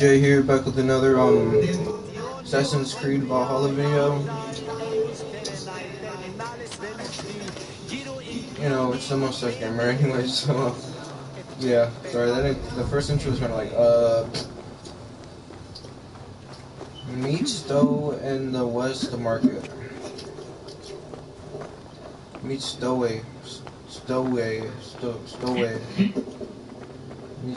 Jay here, back with another Assassin's Creed Valhalla video. You know, it's the mustache gamer anyway, so yeah. Sorry, the first intro was kind of like meat stow in the West Market. Meat stowaway, stowaway. Meat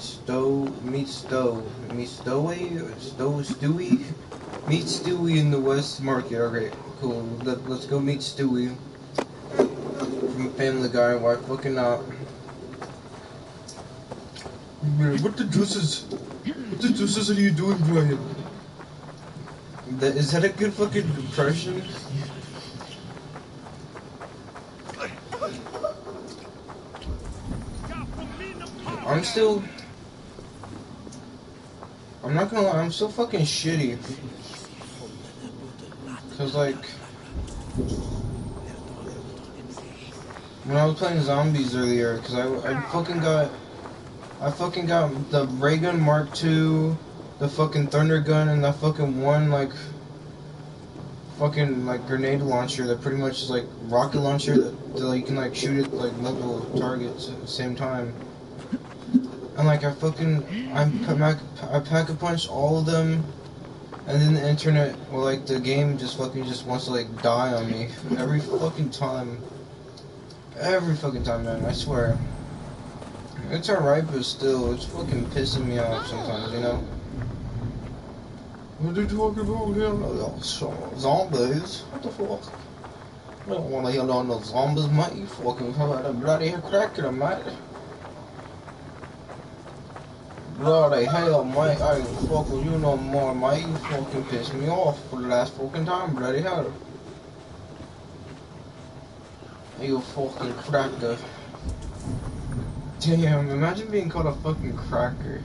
Stewie in the West Market. Okay, cool. Let's go meet Stewie from Family Guy. Why fucking not? What the deuces are you doing, Brian? Is that a good fucking impression? I'm not gonna lie, I'm still fucking shitty. Cause like, when I was playing zombies earlier, cause I fucking got the ray gun Mark II, the fucking thunder gun, and that fucking one fucking grenade launcher that pretty much is like rocket launcher that like, you can like shoot at like multiple targets at the same time. And like I pack a punch all of them, and then the internet or like the game just wants to like die on me every fucking time, man. I swear. It's alright, but still, it's fucking pissing me off sometimes, you know? What are you talking about here? Zombies? What the fuck? I don't want to hear no zombies, mate. You fucking come out of bloody cracker, mate. Bloody hell, mate. I ain't fuck with you no more, mate. You fucking pissed me off for the last fucking time, bloody hell. You fucking cracker. Damn, imagine being called a fucking cracker.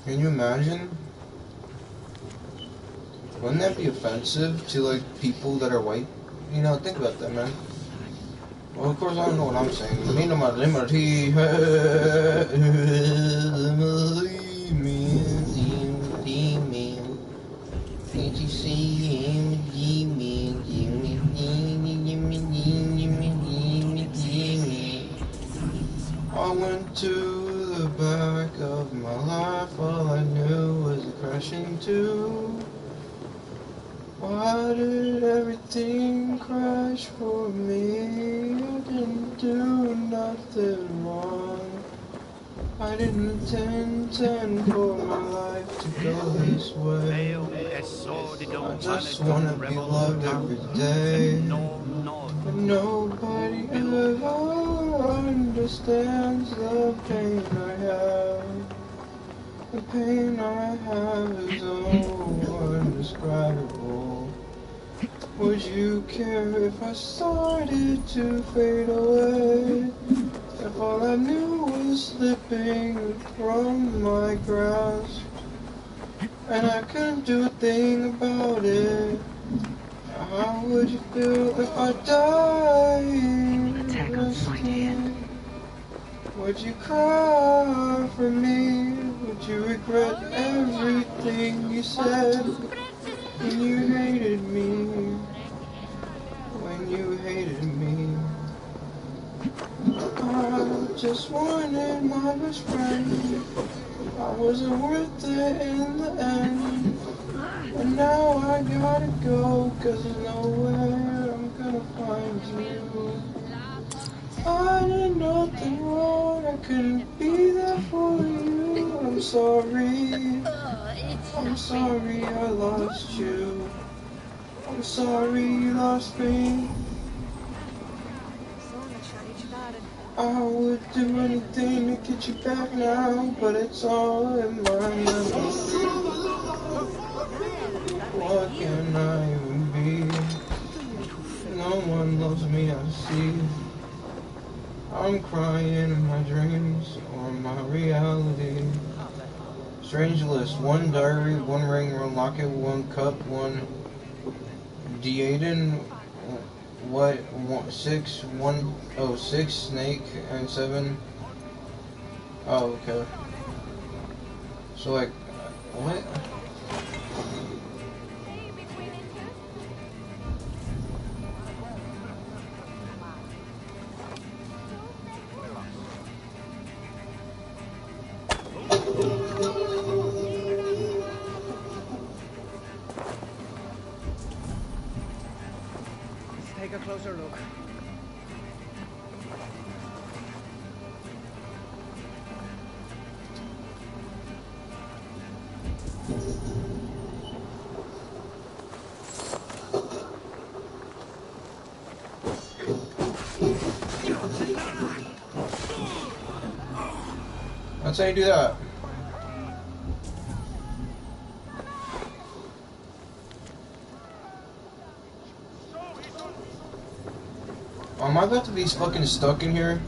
Can you imagine? Wouldn't that be offensive to like people that are white? You know, think about that, man. Well, of course I don't know what I'm saying. Me no my liberty. I went to the back of my life, all I knew was a crash into. Why did everything crash for me? I didn't do nothing wrong. I didn't intend for my life to go this way. I just wanna be loved every day. But nobody ever understands the pain I have. The pain I have is so indescribable. Would you care if I started to fade away? If all I knew was slipping from my grasp, and I couldn't do a thing about it? How would you feel if I died? Would you cry for me? Would you regret everything you said when you hated me? When you hated me, I just wanted my best friend. I wasn't worth it in the end. And now I gotta go, cause there's nowhere I'm gonna find you. I did nothing wrong, I couldn't be there for you. I'm sorry I lost you. I'm sorry you lost me. I would do anything to get you back now, but it's all in my memory. What can I even be? No one loves me, I see. I'm crying in my dreams or my reality. Strange list: 1 diary, 1 ring, 1 locket, 1 cup, 1 Deaden, what, 106, Snake, and 7? Oh, okay. So, like, what? Let's take a closer look. That's how you do that. Am I about to be fucking stuck in here?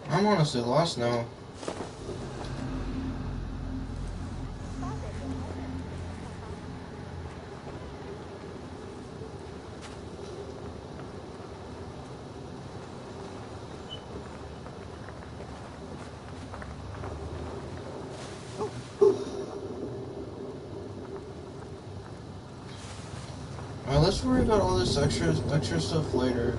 I'm honestly lost now. Alright, let's worry about all this extra stuff later.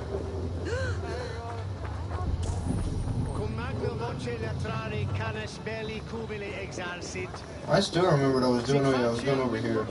I still remember what I was doing. I was going over here.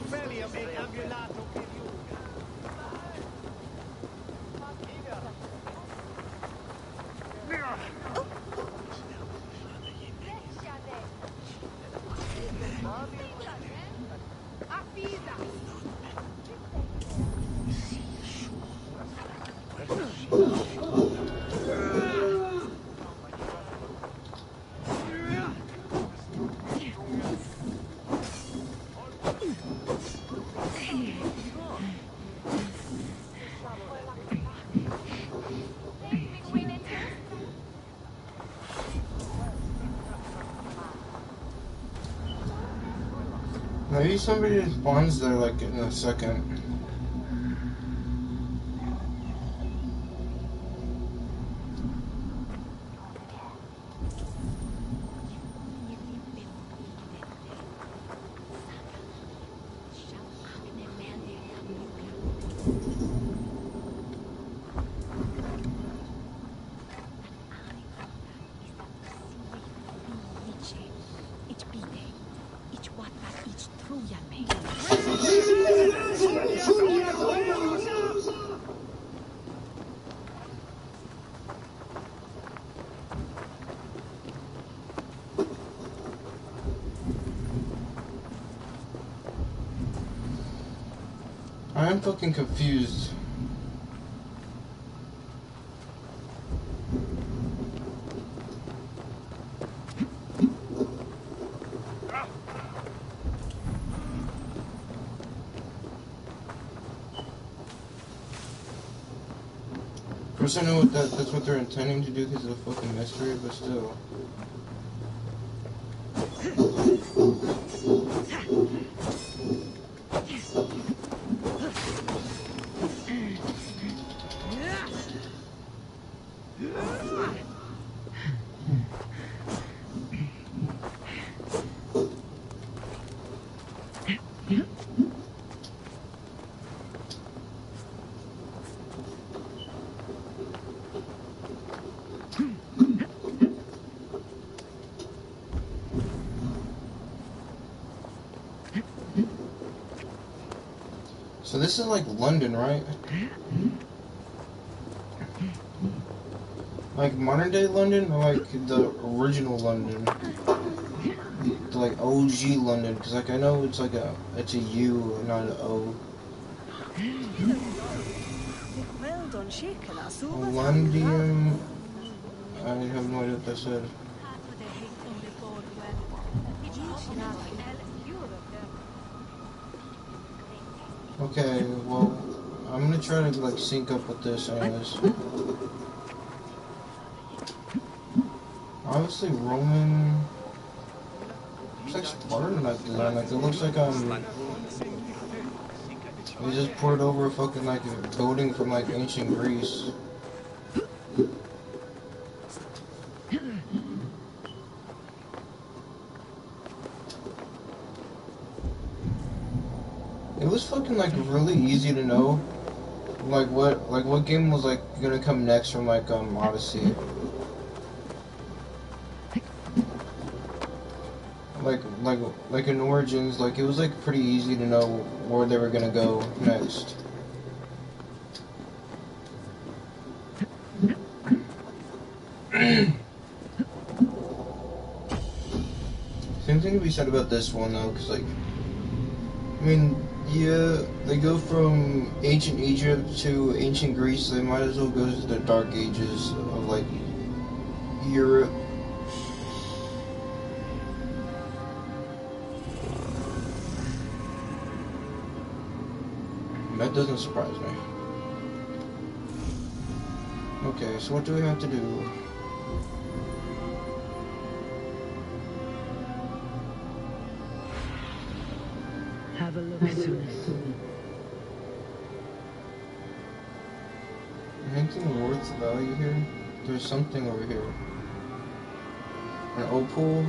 Maybe somebody spawns there like in a second. I am fucking confused. course I know that's what they're intending to do because of the fucking mystery, but still. So this is like London, right? Like modern day London, or like the original London? The, like OG London, because like I know it's like it's a U, not an O. Londinium. I have no idea what that said. Okay, well, I'm gonna try to like sync up with this anyways. Obviously Roman. Looks like Spartan like design. Like it looks like they just poured over a fucking like a building from like ancient Greece. It was fucking like really easy to know like what game was like gonna come next from like Odyssey. Like in Origins, like it was like pretty easy to know where they were gonna go next. Same thing to be said about this one though, because like, I mean, yeah, they go from ancient Egypt to ancient Greece, so they might as well go to the Dark Ages of like Europe. That doesn't surprise me. Okay, so what do we have to do? Have a look. Anything worth value here? There's something over here. An opal?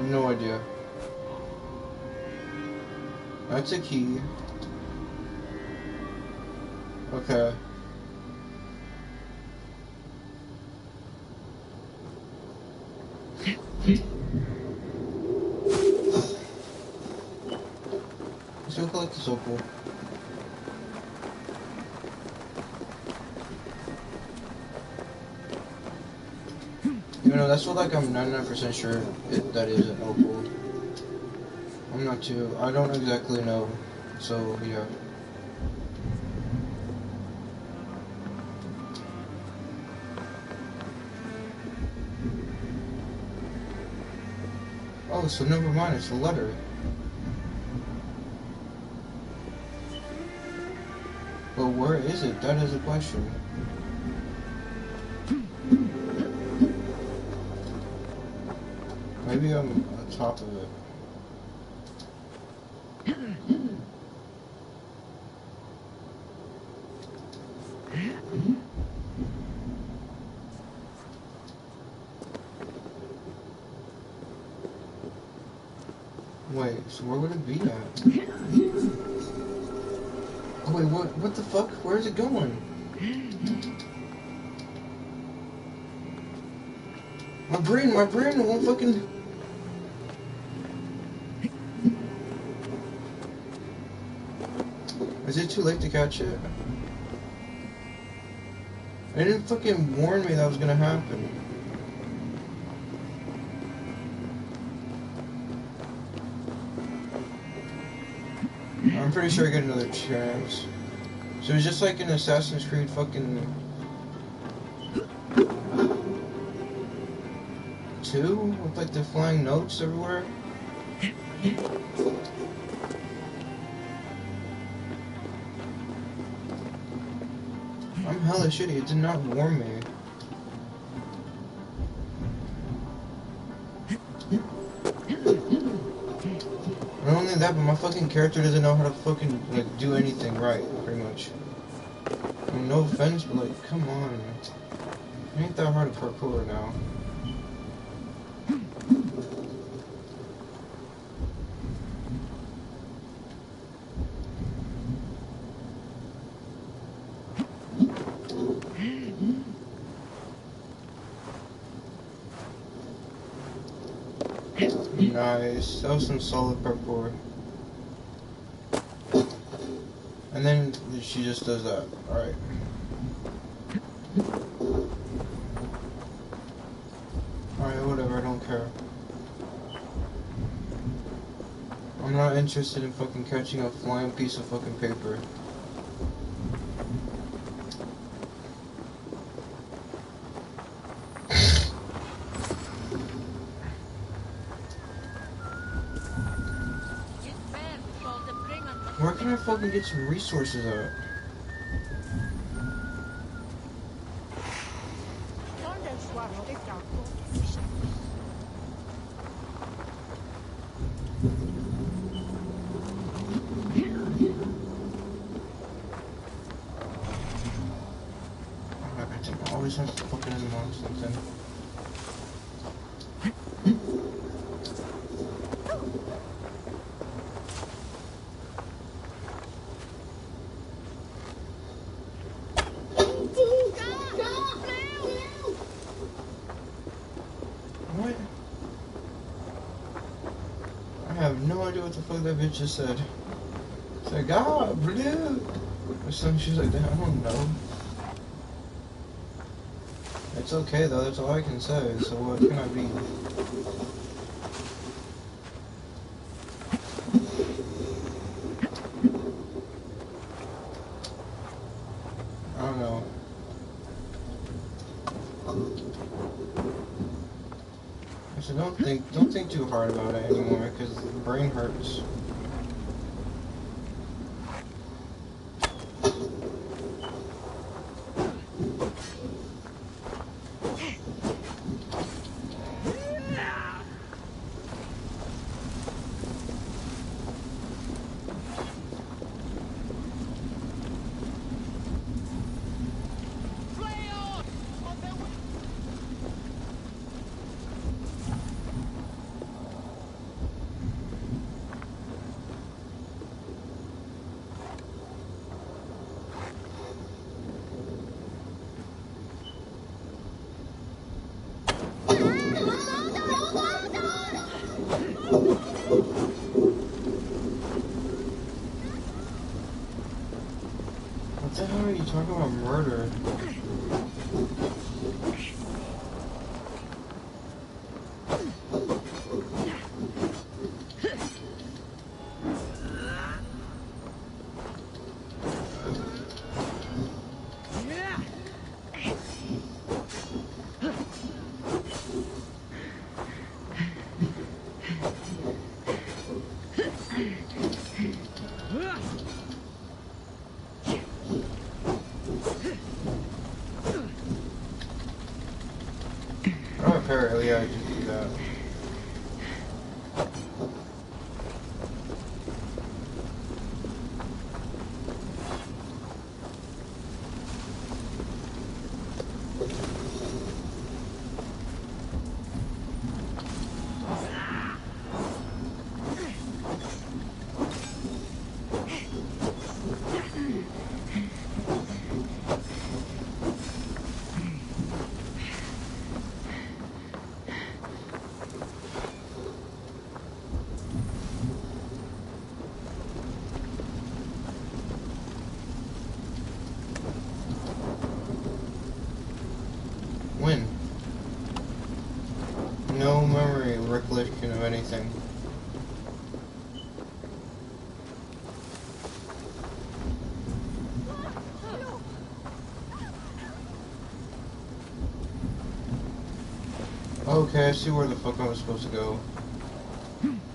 No idea. That's a key. Okay. Let's go collect this opal. You know, that's what like I'm 99% sure that is an opal. I'm not too. I don't exactly know. So yeah. Oh, so never mind. It's a letter. But where is it? That is a question. Maybe I'm on top of it. Wait, so where would it be at? Oh wait, what the fuck? Where is it going? My brain won't fucking... Is it too late to catch it? It didn't fucking warn me that was gonna happen. I'm pretty sure I get another chance. So it's just like an Assassin's Creed fucking 2 with like the flying notes everywhere. I'm hella shitty. It did not warn me. Not only that, but my fucking character doesn't know how to fucking, like, do anything right, pretty much. I mean, no offense, but, like, come on. It ain't that hard to parkour now. Nice. That was some solid parkour. And then she just does that. Alright. Alright, whatever, I don't care. I'm not interested in fucking catching a flying piece of fucking paper. Where can I fucking get some resources at? I always have to fucking unlock something. What? I have no idea what the fuck that bitch just said. It's like, ah, blue! Or something she's like that, I don't know. It's okay though, that's all I can say, so what can I be? I don't know. So don't think too hard about it anymore, because the brain hurts. What the hell are you talking about murder? Oh, apparently I just do that. When? No memory, recollection of anything. Okay, I see where the fuck I was supposed to go.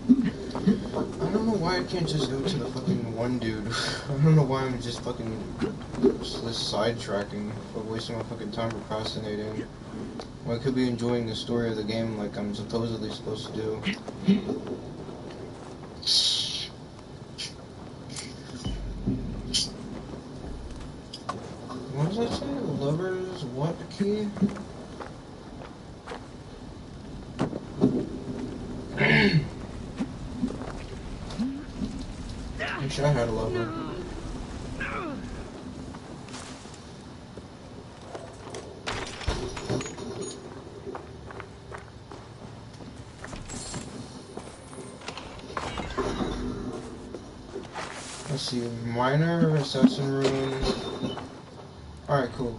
I don't don't know why I can't just go to the fucking one dude. I don't know why I'm just fucking just sidetracking or wasting my fucking time procrastinating. When I could be enjoying the story of the game like I'm supposedly supposed to do. What does that say? Lover's what key? Wish I had a lover. Let's see, minor assassin rune. Alright, cool.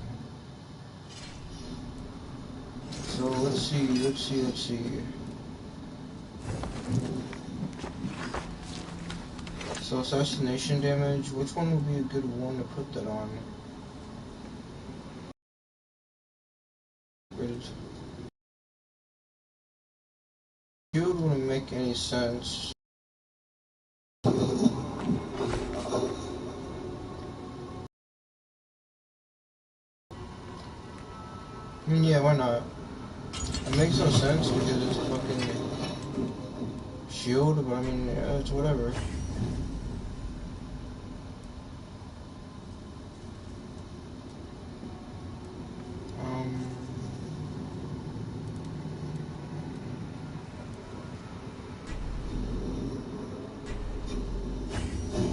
So let's see. So assassination damage, which one would be a good one to put that on? Shield wouldn't make any sense. I mean, yeah, why not? It makes no sense because it's a fucking shield, but I mean, yeah, it's whatever.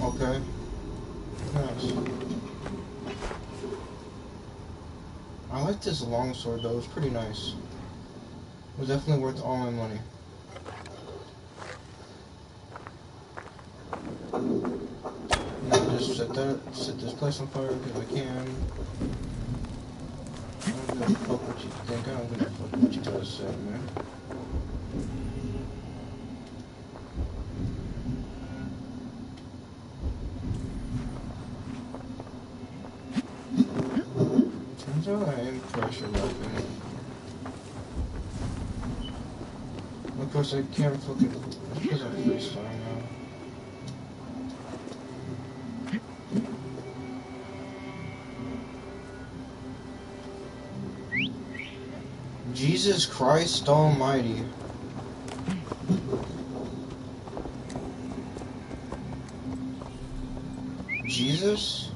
Okay. Nice. I like this longsword though, it's pretty nice. It was definitely worth all my money. Now just set this place on fire because I can. I don't give a fuck what you think, I don't give a fuck what you guys say, man. Turns out I am pressure weapon. Of course I can't fucking, because I'm freestyling now. Jesus Christ Almighty. Jesus?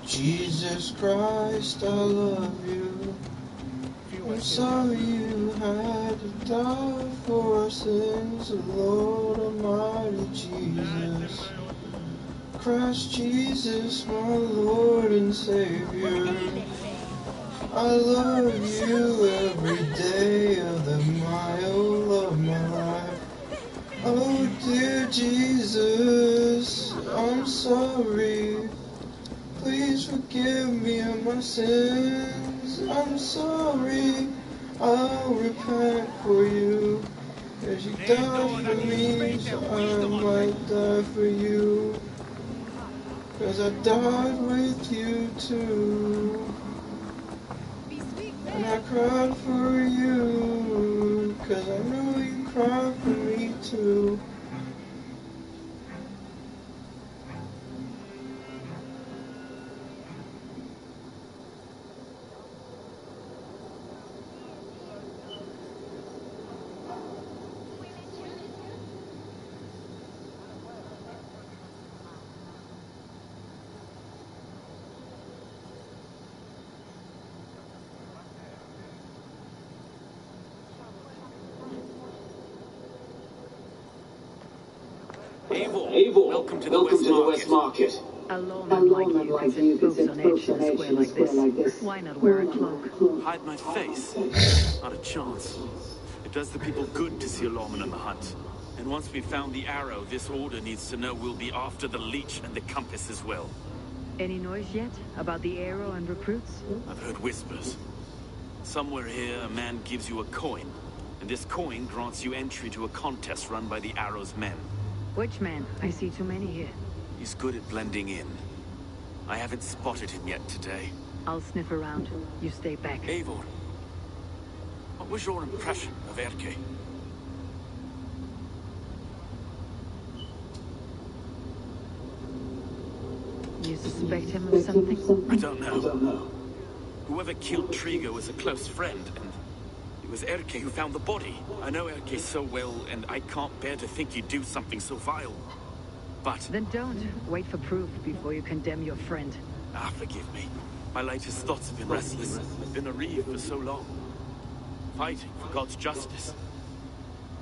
Jesus Christ, I love you. I'm sorry you had to die for our sins, Lord Almighty Jesus. Christ Jesus, my Lord and Savior. I love you every day of the mile of my life. Oh dear Jesus, I'm sorry. Please forgive me of my sins. I'm sorry. I'll repent for you. As you died for me, so I might die for you. 'Cause I died with you too. And I cried for you. 'Cause I know you cried for me too. Abel, welcome to the West Market. A lawman like you could set boots on edge in a square like this. Why not wear a cloak? Hide my face? Not a chance. It does the people good to see a lawman on the hunt. And once we've found the arrow, this order needs to know we'll be after the leech and the compass as well. Any noise yet about the arrow and recruits? I've heard whispers. Somewhere here, a man gives you a coin. And this coin grants you entry to a contest run by the arrow's men. Which man? I see too many here. He's good at blending in. I haven't spotted him yet today. I'll sniff around. You stay back. Eivor, what was your impression of Erke? You suspect him of something? I don't know. Whoever killed Trigo was a close friend, and it was Erke who found the body. I know Erke so well, and I can't bear to think he'd do something so vile. But... Then don't. Wait for proof before you condemn your friend. forgive me. My latest thoughts have been restless. I've been a reeve for so long, fighting for God's justice.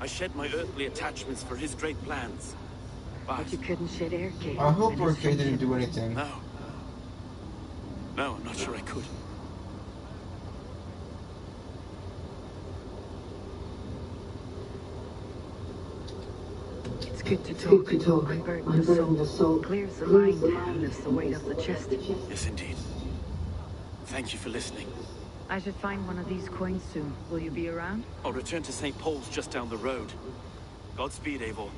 I shed my earthly attachments for his great plans. But you couldn't shed Erke. I hope Erke didn't do anything. No, I'm not sure I could. It's good to talk. Unburden the soul. Clears the mind. Lifts the weight off the chest. Yes, indeed. Thank you for listening. I should find one of these coins soon. Will you be around? I'll return to St. Paul's just down the road. Godspeed, Eivor.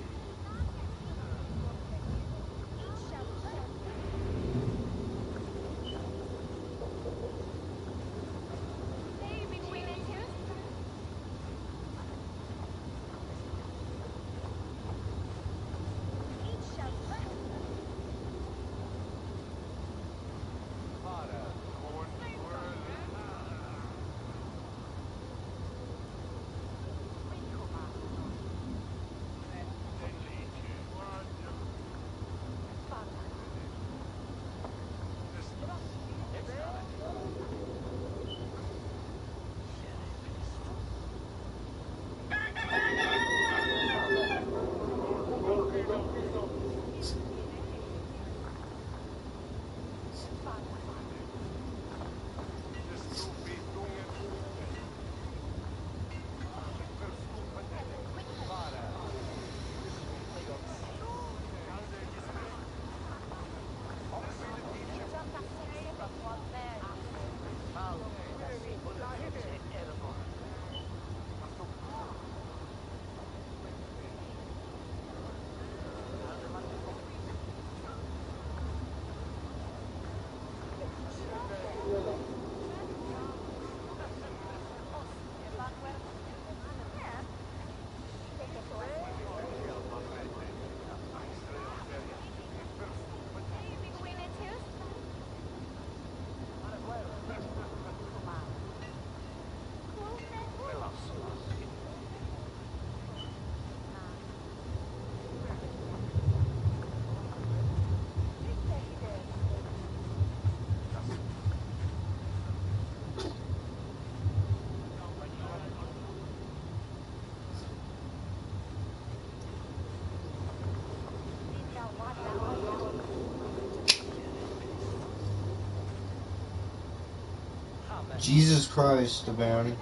Jesus Christ, the bounty.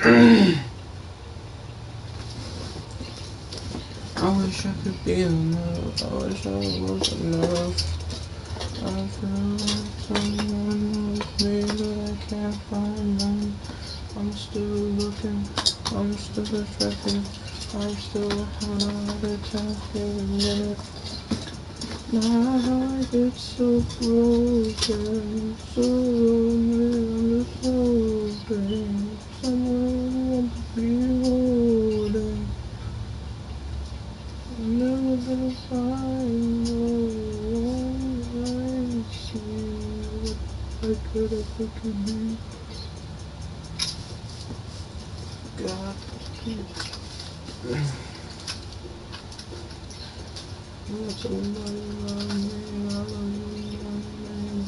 I wish I could be enough. I wish I was enough. I feel like someone loves me, but I can't find none. I'm still looking, I'm still distracted. I'm still having a heart attack every minute. My heart gets so broken, so lonely, I'm just hoping someone wants to be holding. I'm never gonna find no one I see what I could ever could be. God, please. Let somebody love me, I love you, love me.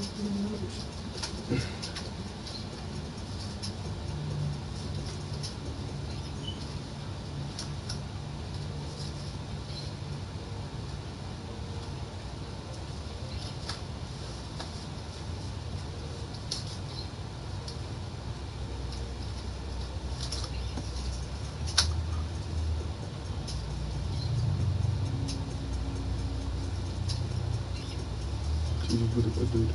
Dude.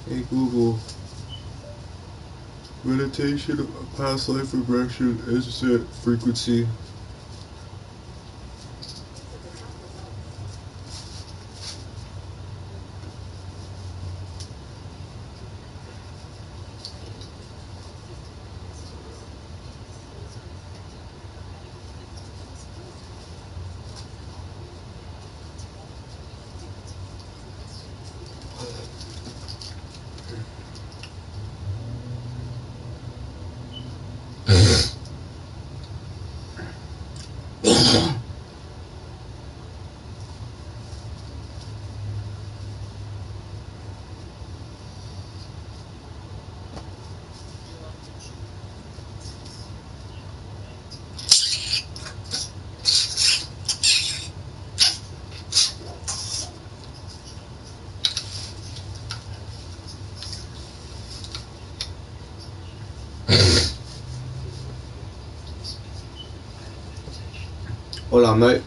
Hey Google, meditation, past life regression, instant frequency. Hold on, mate.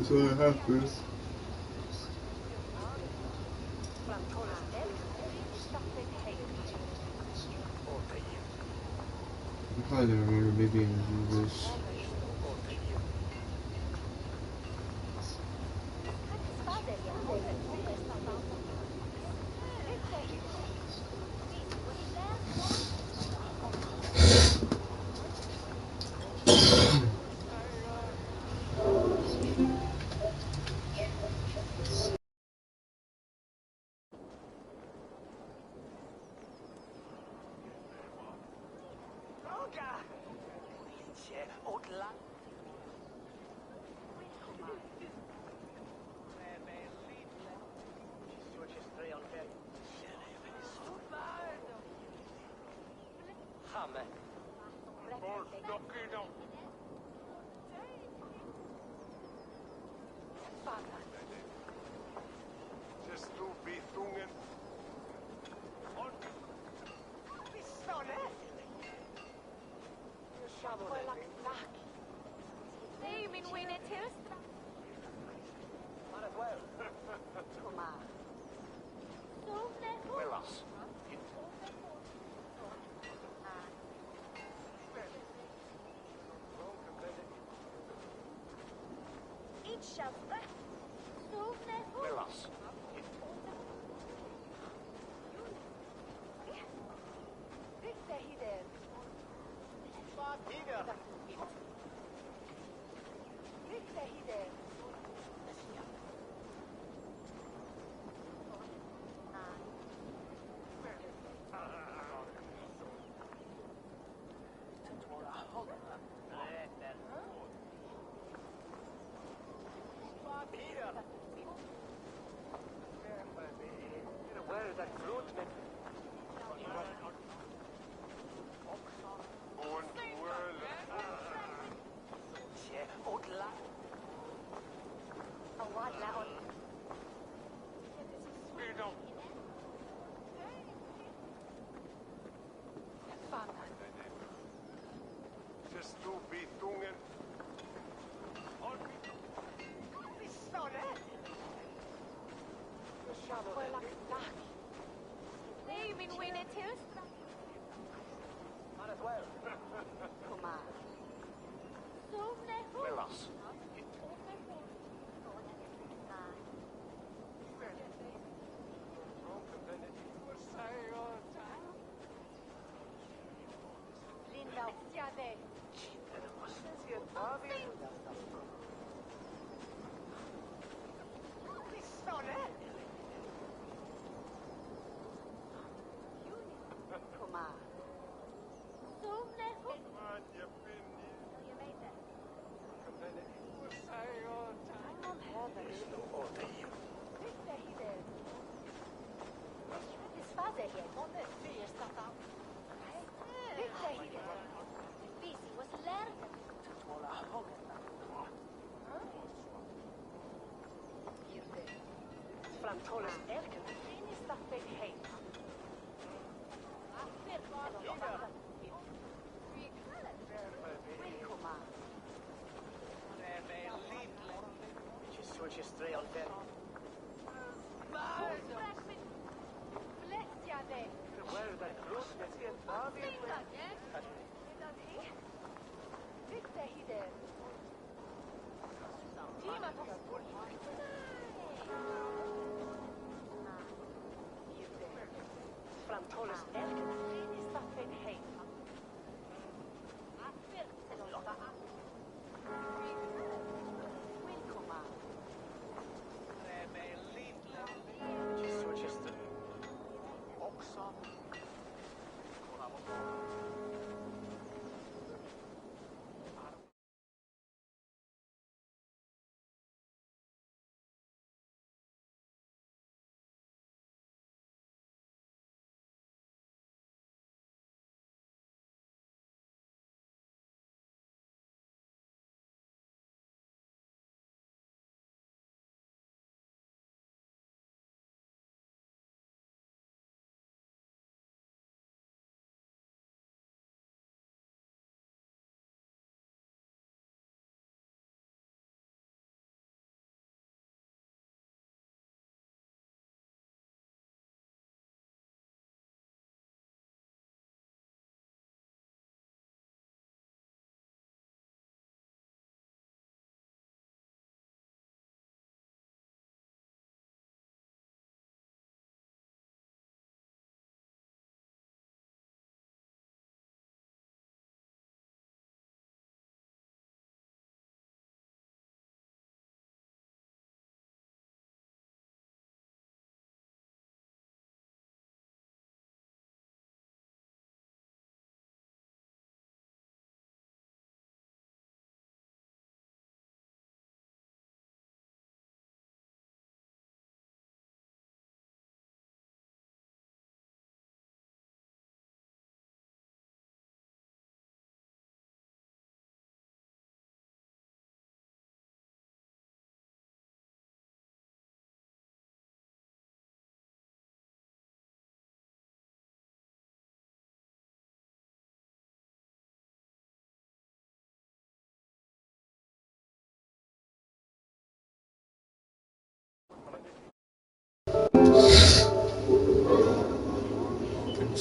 that's what happens. I probably don't remember me being able to do this.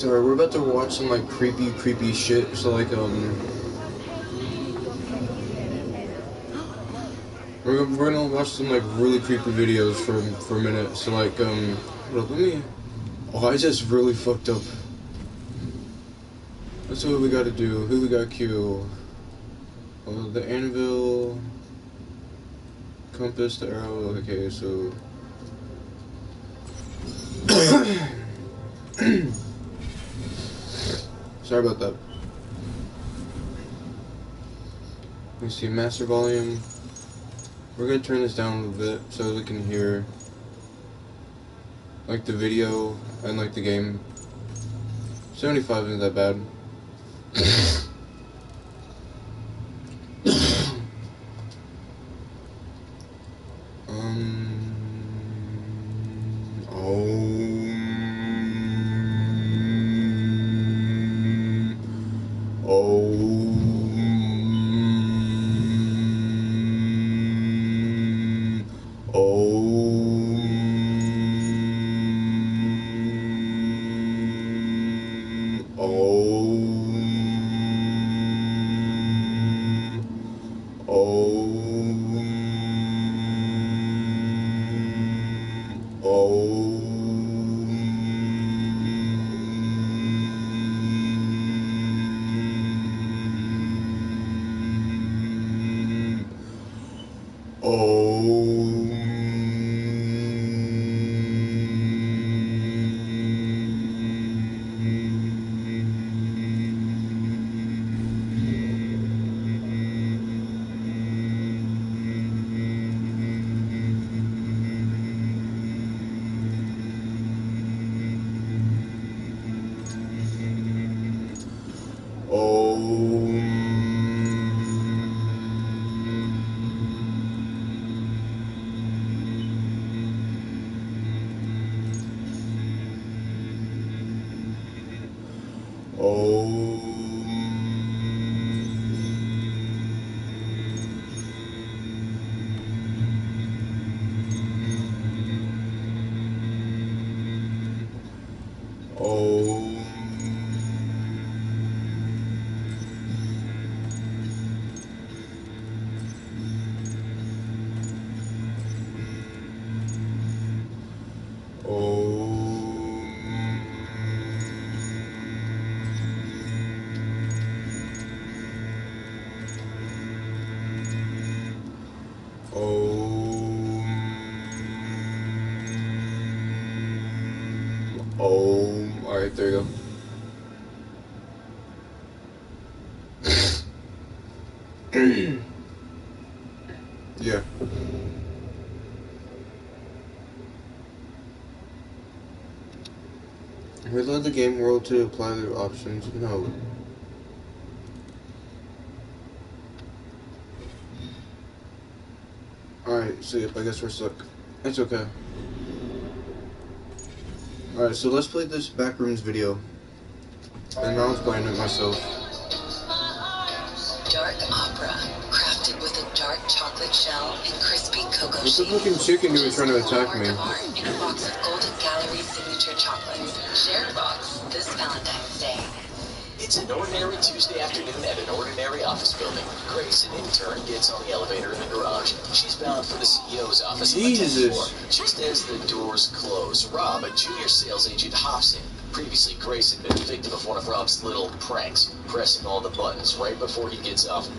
So we're about to watch some like creepy shit. So like we're gonna watch some like really creepy videos for a minute. So like let me. Oh, I just really fucked up. Let's see what we gotta do. Who we gotta kill? Oh, the anvil, compass, the arrow. Okay, so. Sorry about that. Let me see, master volume. We're gonna turn this down a little bit so we can hear like the video and like the game. 75 isn't that bad. Alright, there you go. Yeah. Reload the game world to apply the options. No. Alright, so I guess we're stuck. It's okay. Alright, so let's play this Backrooms video. And I was playing it myself. Dark opera, crafted with a dark chocolate shell and crispy cocoa What's the sheets. fucking chicken doing trying to attack me? Art in a box of Golden Gallery signature chocolates. Share a box this Valentine's Day. It's an ordinary Tuesday afternoon at an ordinary office building. Grace, an intern, gets on the elevator in the garage. She's bound for the CEO's office on the 10th floor. Just as the doors close, Rob, a junior sales agent, hops in. Previously, Grace had been the victim of one of Rob's little pranks, pressing all the buttons right before he gets off.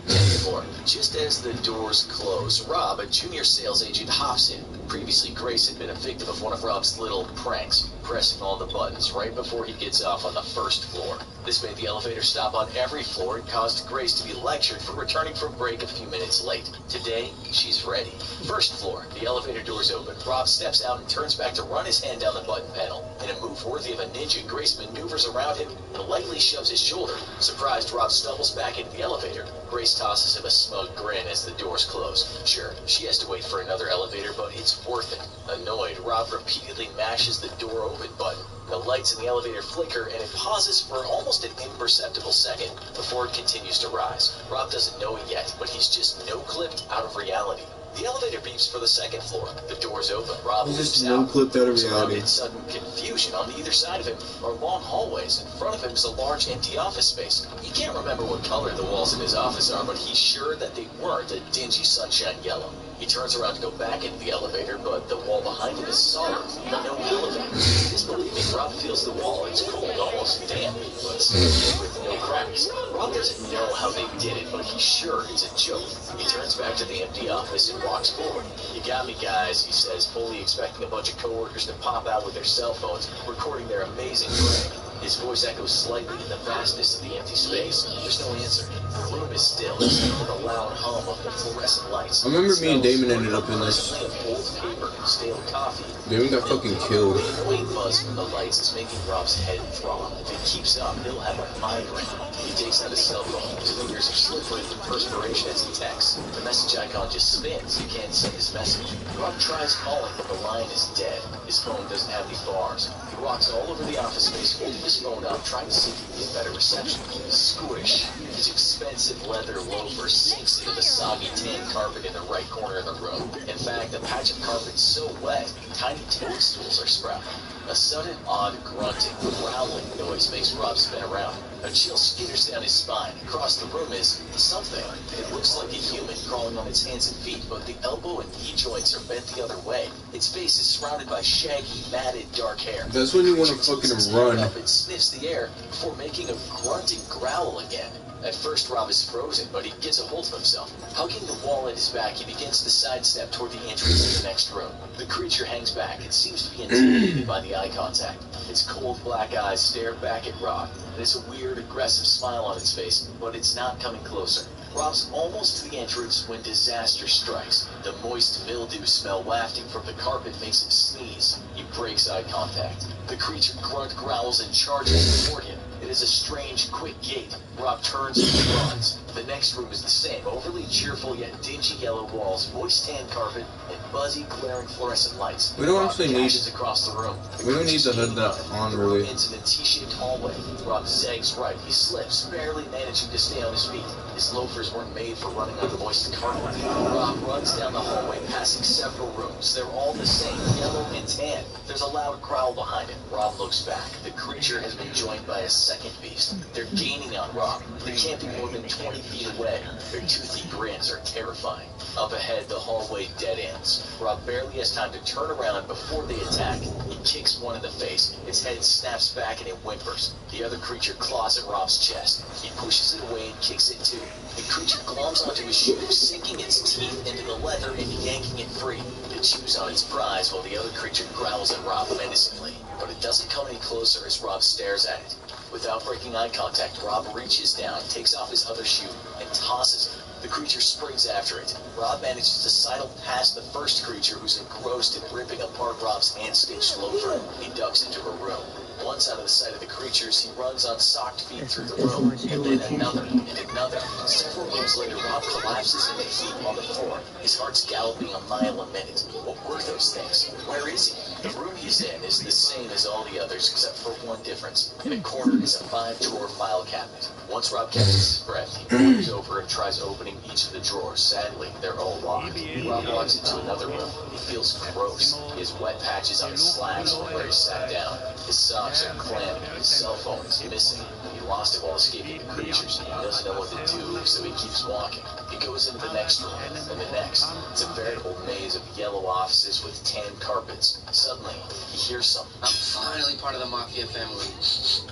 10th floor. Just as the doors close, Rob, a junior sales agent, hops in. Previously, Grace had been a victim of one of Rob's little pranks, pressing all the buttons right before he gets off on the first floor. This made the elevator stop on every floor and caused Grace to be lectured for returning from break a few minutes late. Today, she's ready. First floor, the elevator doors open. Rob steps out and turns back to run his hand down the button panel. In a move worthy of a ninja, Grace maneuvers around him and lightly shoves his shoulder. Surprised, Rob stumbles back into the elevator. Grace tosses him a smug grin as the doors close. Sure, she has to wait for another elevator, but it's worth it. Annoyed, Rob repeatedly mashes the door open button. The lights in the elevator flicker, and it pauses for almost an imperceptible second before it continues to rise. Rob doesn't know it yet, but he's just no-clipped out of reality. The elevator beeps for the second floor. The doors open. Rob Just leaps one out. clip out of Looks around reality. in sudden confusion. On either side of him are long hallways. In front of him is a large empty office space. He can't remember what color the walls in his office are, but he's sure that they weren't a dingy sunshine yellow. He turns around to go back into the elevator, but the wall behind him is solid. No elevator. Disbelieving, Rob feels the wall. It's cold, almost damp, but smooth with no cracks. Rob doesn't know how they did it, but he's sure it's a joke. He turns back to the empty office and walks forward. "You got me, guys," he says, fully expecting a bunch of coworkers to pop out with their cell phones, recording their amazing prank. His voice echoes slightly in the vastness of the empty space. There's no answer. The room is still, except for the loud hum of the fluorescent lights. I remember me and Damon ended up in this. Of old paper and stale coffee. Damon got fucking killed. The annoying buzz from the lights is making Rob's head throb. If it keeps up, he'll have a migraine. He takes out his cell phone. His fingers are slippery with perspiration as he texts. The message icon just spins. He can't send his message. Rob tries calling, but the line is dead. His phone doesn't have any bars. He walks all over the office space, holding his phone up, trying to see if he can get better reception. Squish. His expensive leather loafer sinks into the soggy tan carpet in the right corner of the room. In fact, the patch of carpet is so wet, tiny toadstools are sprouting. A sudden, odd grunting, growling noise makes Rob spin around. A chill skitters down his spine. Across the room is something. It looks like a human crawling on its hands and feet, but the elbow and knee joints are bent the other way. Its face is surrounded by shaggy, matted, dark hair. That's when you want to fucking run. It sniffs the air before making a grunting growl again. At first, Rob is frozen, but he gets a hold of himself. Hugging the wall at his back, he begins to sidestep toward the entrance to the next room. The creature hangs back and seems to be intimidated by the eye contact. Its cold black eyes stare back at Rob. There's a weird, aggressive smile on its face, but it's not coming closer. Rob's almost to the entrance when disaster strikes. The moist mildew smell wafting from the carpet makes him sneeze. He breaks eye contact. The creature growls and charges toward him. It is a strange, quick gait. Rob turns and runs. The next room is the same, overly cheerful yet dingy yellow walls, moist tan carpet, and buzzy, glaring fluorescent lights. We don't actually need. Across the room. We don't need to hood that on, really. Into the T-shaped hallway. Rob zags right. He slips, barely managing to stay on his feet. His loafers weren't made for running on moist carpet. Rob runs down the hallway, passing several rooms. They're all the same, yellow and tan. There's a loud growl behind him. Rob looks back. The creature has been joined by a second beast. They're gaining on Rob. They can't be more than 20 feet away. Their toothy grins are terrifying. Up ahead, the hallway dead ends. Rob barely has time to turn around before they attack. He kicks one in the face. Its head snaps back and it whimpers. The other creature claws at Rob's chest. He pushes it away and kicks it too. The creature gloms onto his shoe, sinking its teeth into the leather and yanking it free. It chews on its prize while the other creature growls at Rob menacingly. But it doesn't come any closer as Rob stares at it. Without breaking eye contact, Rob reaches down, takes off his other shoe, and tosses it. The creature springs after it. Rob manages to sidle past the first creature who's engrossed in ripping apart Rob's hand-stitched loafer. He ducks into a room. Once out of the sight of the creatures, he runs on socked feet through the room, and then another, and another. Several rooms later, Rob collapses in a heap on the floor. His heart's galloping a mile a minute. What were those things? Where is he? The room he's in is the same as all the others, except for one difference. In the corner is a 5-drawer file cabinet. Once Rob catches his breath, he wanders over and tries opening each of the drawers. Sadly, they're all locked. Rob walks into another room. He feels gross. He has wet patches on his slacks from where he sat down. His socks are clammy. His cell phone is missing. He lost it while escaping the creatures. He doesn't know what to do, so he keeps walking. He goes into the next room, and the next. It's a veritable maze of yellow offices with tan carpets. Suddenly, he hears something. I'm finally part of the Mafia family.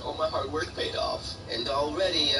All my hard work paid off. And already,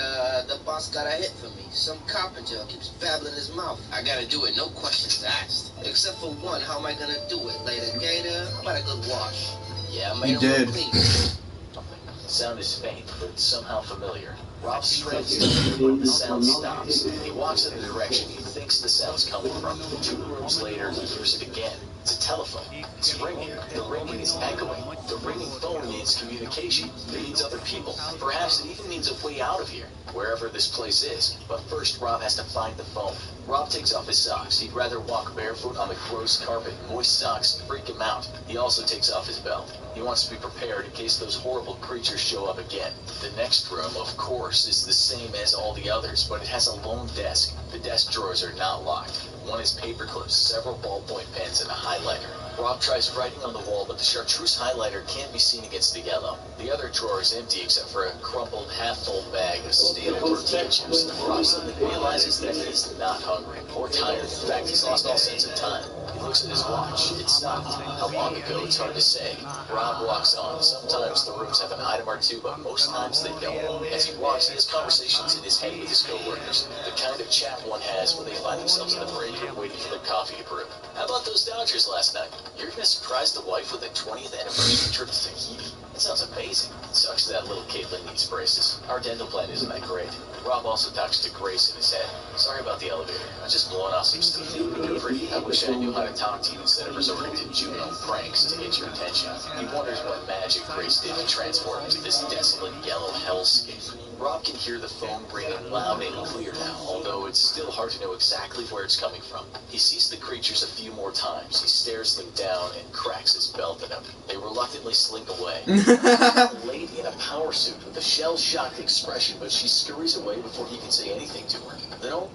the boss got a hit for me. Some carpenter keeps babbling his mouth. I gotta do it, no questions asked. Except for one, how am I gonna do it? Later, Gator, how about a good wash? Yeah, I made a real clean. The sound is faint, but somehow familiar. Rob straightens to when the sound stops. He walks in the direction he thinks the sound's coming from. 2 rooms later, he hears it again. It's a telephone. It's ringing. The ringing is echoing. The ringing phone needs communication. It needs other people. Perhaps it even needs a way out of here, wherever this place is. But first, Rob has to find the phone. Rob takes off his socks. He'd rather walk barefoot on the gross carpet. Moist socks freak him out. He also takes off his belt. He wants to be prepared in case those horrible creatures show up again. The next room, of course, is the same as all the others, but it has a lone desk. The desk drawers are not locked. One is paper clips, several ballpoint pens, and a highlighter. Rob tries writing on the wall, but the chartreuse highlighter can't be seen against the yellow. The other drawer is empty except for a crumpled, half-full bag of stale tortilla chips. Rob suddenly realizes that he is not hungry or tired. In fact, he's lost all sense of time. He looks at his watch. It's stopped. How long ago, it's hard to say. Rob walks on. Sometimes the rooms have an item or two, but most times they don't. As he walks, he has conversations in his head with his co-workers. The kind of chat one has when they find themselves in the break room waiting for their coffee to brew. How about those Dodgers last night? You're gonna surprise the wife with a 20th anniversary trip to Tahiti? That sounds amazing. Sucks that little Caitlin needs braces. Our dental plan isn't that great. Rob also talks to Grace in his head. Sorry about the elevator. I was just blowing off some steam. Good for you. I wish I knew how to talk to you instead of resorting to juvenile pranks to get your attention. He wonders what magic Grace did to transform him to this desolate yellow hellscape. Rob can hear the phone ringing loud and clear now, although it's still hard to know exactly where it's coming from. He sees the creatures a few more times. He stares them down and cracks his belt at them. They reluctantly slink away. A lady in a power suit with a shell-shocked expression, but she scurries away before he can say anything to her. Then all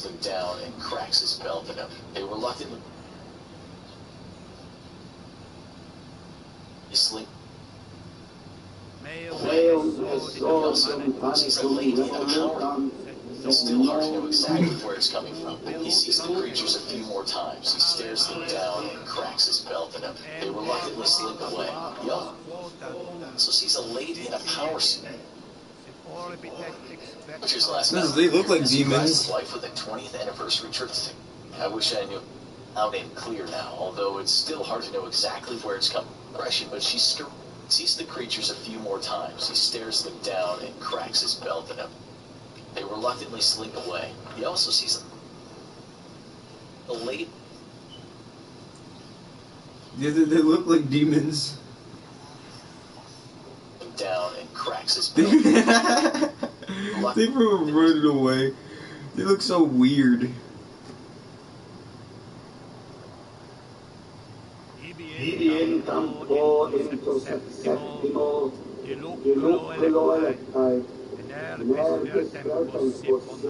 them down and cracks his belt at him. They reluctantly slink. Sees a lady in a power. It's still hard to know exactly where it's coming from. He sees the creatures a few more times. He stares them down and cracks his belt at them. They reluctantly slink away. He also sees a lady in a power suit. They look like demons. Wife with a 20th anniversary trip. I wish I knew. Out and clear now, although it's still hard to know exactly where it's coming from. But she sees the creatures a few more times. He stares them down and cracks his belt at them. They reluctantly slink away. He also sees a lady. Yeah, they look like demons. Down and cracks his belt. They were running away. They look so weird.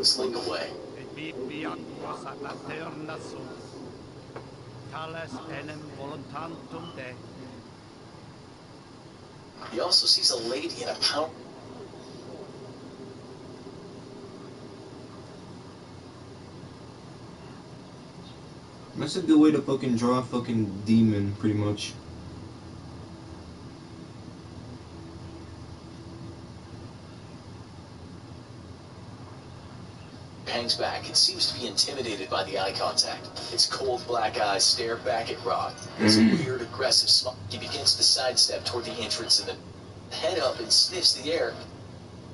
Slink away. He also sees a lady in a power. That's a good way to fucking draw a fucking demon, pretty much. Hangs back and seems to be intimidated by the eye contact. Its cold black eyes stare back at Rob. It's a weird, aggressive smile. He begins to sidestep toward the entrance and then head up and sniffs the air.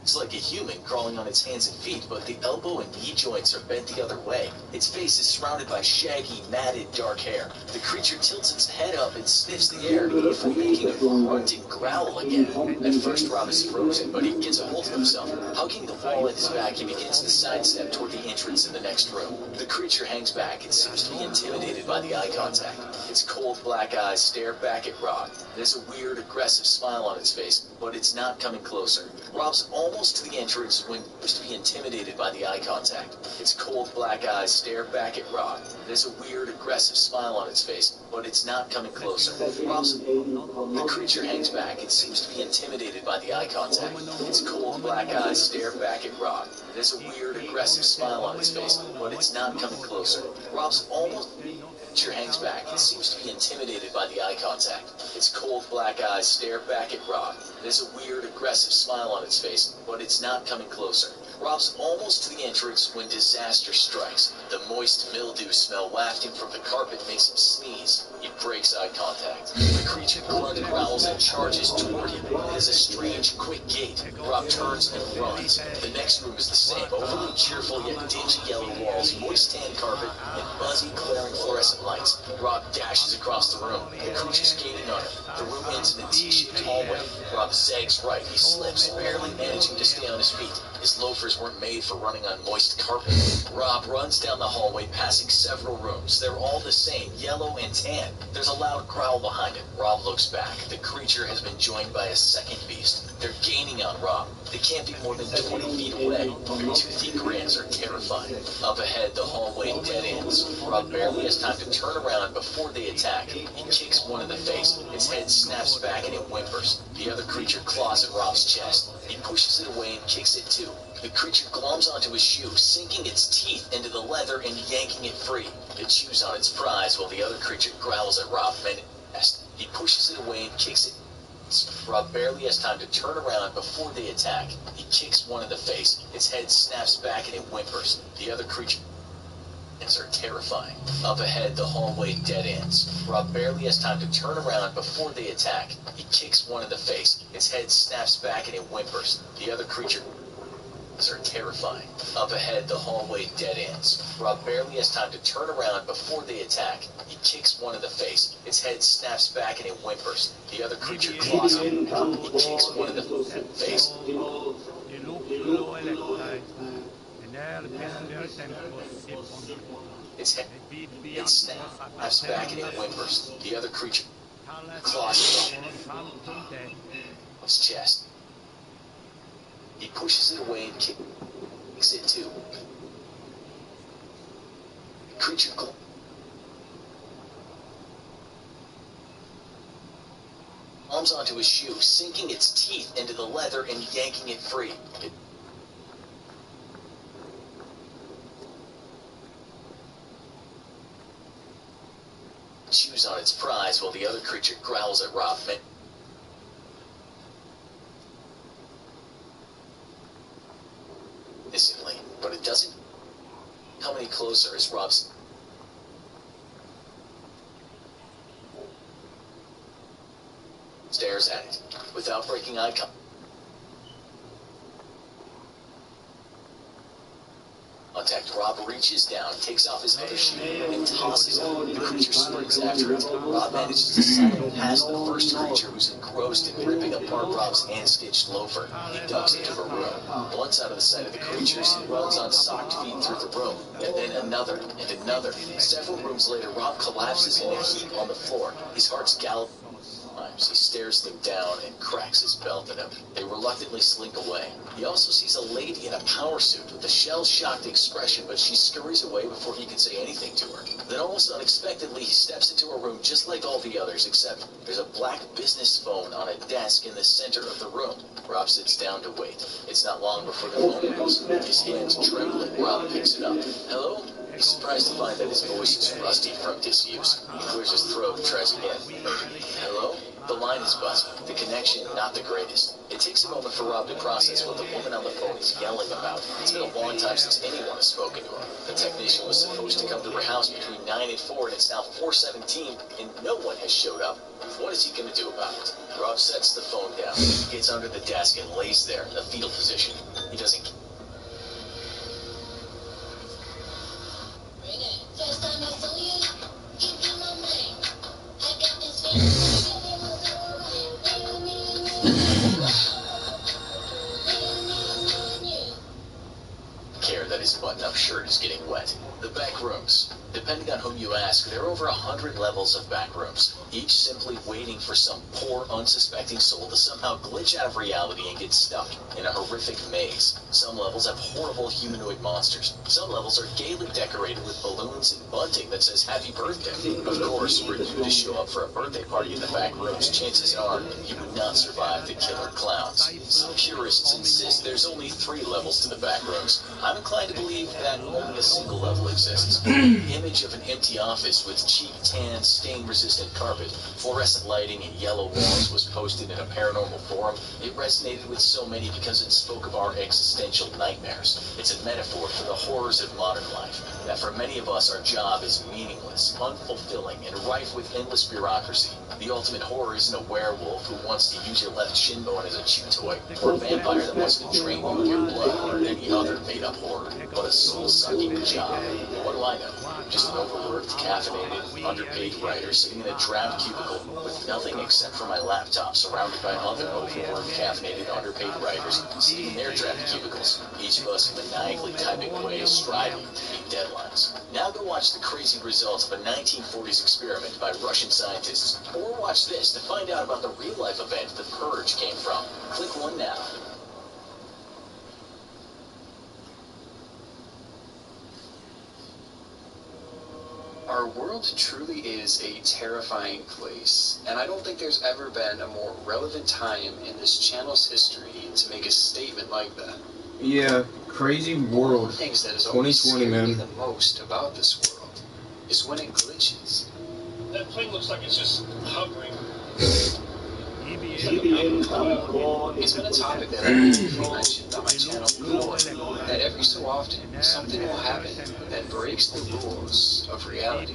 It's like a human crawling on its hands and feet, but the elbow and knee joints are bent the other way. Its face is surrounded by shaggy, matted, dark hair. The creature tilts its head up and sniffs the air before making a grunting growl again. At first, Rob is frozen, but he gets a hold of himself. Hugging the wall at his back, he begins to sidestep toward the entrance in the next room. The creature hangs back and seems to be intimidated by the eye contact. Its cold black eyes stare back at Rob. There's a weird, aggressive smile on its face, but it's not coming closer. Rob's almost to the entrance when he's to be intimidated by the eye contact. Its cold black eyes stare back at Rob. There's a weird, aggressive smile on its face, but it's not coming closer. The creature hangs back and seems to be intimidated by the eye contact. Its cold black eyes stare back at Rob. There's a weird, aggressive smile on its face, but it's not coming closer. Rob's almost. Creature hangs back and seems to be intimidated by the eye contact. Its cold black eyes stare back at Rob. There's a weird, aggressive smile on its face, but it's not coming closer. Rob's almost to the entrance when disaster strikes. The moist mildew smell wafting from the carpet makes him sneeze. He breaks eye contact. The creature growls and charges toward him. It has a strange, quick gait. Rob turns and runs. The next room is the same. Overly cheerful yet dingy yellow walls, moist tan carpet, and buzzy, glaring fluorescent lights. Rob dashes across the room. The creature's gaining on him. The room ends in a T-shaped hallway. Rob zags right. He slips, barely managing to stay on his feet. His loafers weren't made for running on moist carpet. Rob runs down the hallway, passing several rooms. They're all the same, yellow and tan. There's a loud growl behind him. Rob looks back. The creature has been joined by a second beast. They're gaining on Rob. They can't be more than 20 feet away. Their toothy grins are terrifying. Up ahead, the hallway dead ends. Rob barely has time to turn around before they attack. He kicks one in the face. Its head snaps back and it whimpers. The other creature claws at Rob's chest. He pushes it away and kicks it too. The creature gloms onto his shoe, sinking its teeth into the leather and yanking it free. It chews on its prize while the other creature growls at Rob. He pushes it away and kicks it. Rob barely has time to turn around before they attack. He kicks one in the face. Its head snaps back and it whimpers. The other creature are terrifying. Up ahead, the hallway dead ends. Rob barely has time to turn around before they attack. He kicks one in the face. Its head snaps back and it whimpers. The other creature are terrifying. Up ahead, the hallway dead ends. Rob barely has time to turn around before they attack. He kicks one in the face. Its head snaps back and it whimpers. The other creature claws him. He kicks one in the face. Its head snaps back and it whimpers. The other creature claws him on his chest. He pushes it away and kicks it too. The creature gloms onto his shoe, sinking its teeth into the leather and yanking it free. It chews on its prize while the other creature growls at Rob. Menacingly, but it doesn't come any closer as Rob stares at it without breaking eye contact. Rob reaches down, takes off his other shoe, and tosses it. The creature springs after it. Rob manages to sidle past the first creature who's engrossed in ripping apart Rob's hand-stitched loafer. He ducks into a room. Once out of the sight of the creatures, he runs on socked feet through the room, and then another, and another. Several rooms later, Rob collapses in a heap on the floor. His heart's galloping. He stares them down and cracks his belt at him. They reluctantly slink away. He also sees a lady in a power suit with a shell-shocked expression, but she scurries away before he can say anything to her. Then almost unexpectedly, he steps into a room just like all the others, except there's a black business phone on a desk in the center of the room. Rob sits down to wait. It's not long before the phone rings. His hands trembling, Rob picks it up. Hello? He's surprised to find that his voice is rusty from disuse. He clears his throat and tries again. Hello? The line is buzzing. The connection, not the greatest. It takes a moment for Rob to process what the woman on the phone is yelling about. It's been a long time since anyone has spoken to her. The technician was supposed to come to her house between 9 and 4, and it's now 4:17, and no one has showed up. What is he going to do about it? Rob sets the phone down, gets under the desk, and lays there in the fetal position. He doesn't. First time I saw you, you blew my mind. I got this feeling. Care that his button-up shirt is getting wet. The back rooms. Depending on whom you ask, there are over 100 levels of back rooms, each simply waiting for some poor, unsuspecting soul to somehow glitch out of reality and get stuck in a horrific maze. Some levels have horrible humanoid monsters. Some levels are gaily decorated with balloons and bunting that says happy birthday. Of course, were you to show up for a birthday party in the back rooms, chances are you would not survive the killer clowns. Some purists insist there's only 3 levels to the back rooms. I'm inclined to believe that only a single level exists. The image of an empty office with cheap tan, stain-resistant carpet, fluorescent lighting, and yellow walls was posted in a paranormal forum. It resonated with so many because it spoke of our existential nightmares. It's a metaphor for the horrors of modern life, that for many of us our job is meaningless, unfulfilling, and rife with endless bureaucracy. The ultimate horror isn't a werewolf who wants to use your left shin bone as a chew toy, or a vampire that wants to drain you of your blood, or any other made-up horror, but a soul-sucking job. What do I know? Just an overworked, caffeinated, underpaid writer sitting in a drab cubicle with nothing except for my laptop, surrounded by other overworked, caffeinated, underpaid writers sitting in their drab cubicles, each of us maniacally typing away, striving to meet deadlines. headlines. Now go watch the crazy results of a 1940s experiment by Russian scientists. Or watch this to find out about the real-life event The Purge came from. Click one now. Our world truly is a terrifying place, and I don't think there's ever been a more relevant time in this channel's history to make a statement like that. Yeah, crazy world. One of the things that has always 2020, scared me man. the most about this world is when it glitches. That plane looks like it's just hovering. It's been a topic that I've briefly mentioned on my channel before, that every so often something will happen that breaks the rules of reality.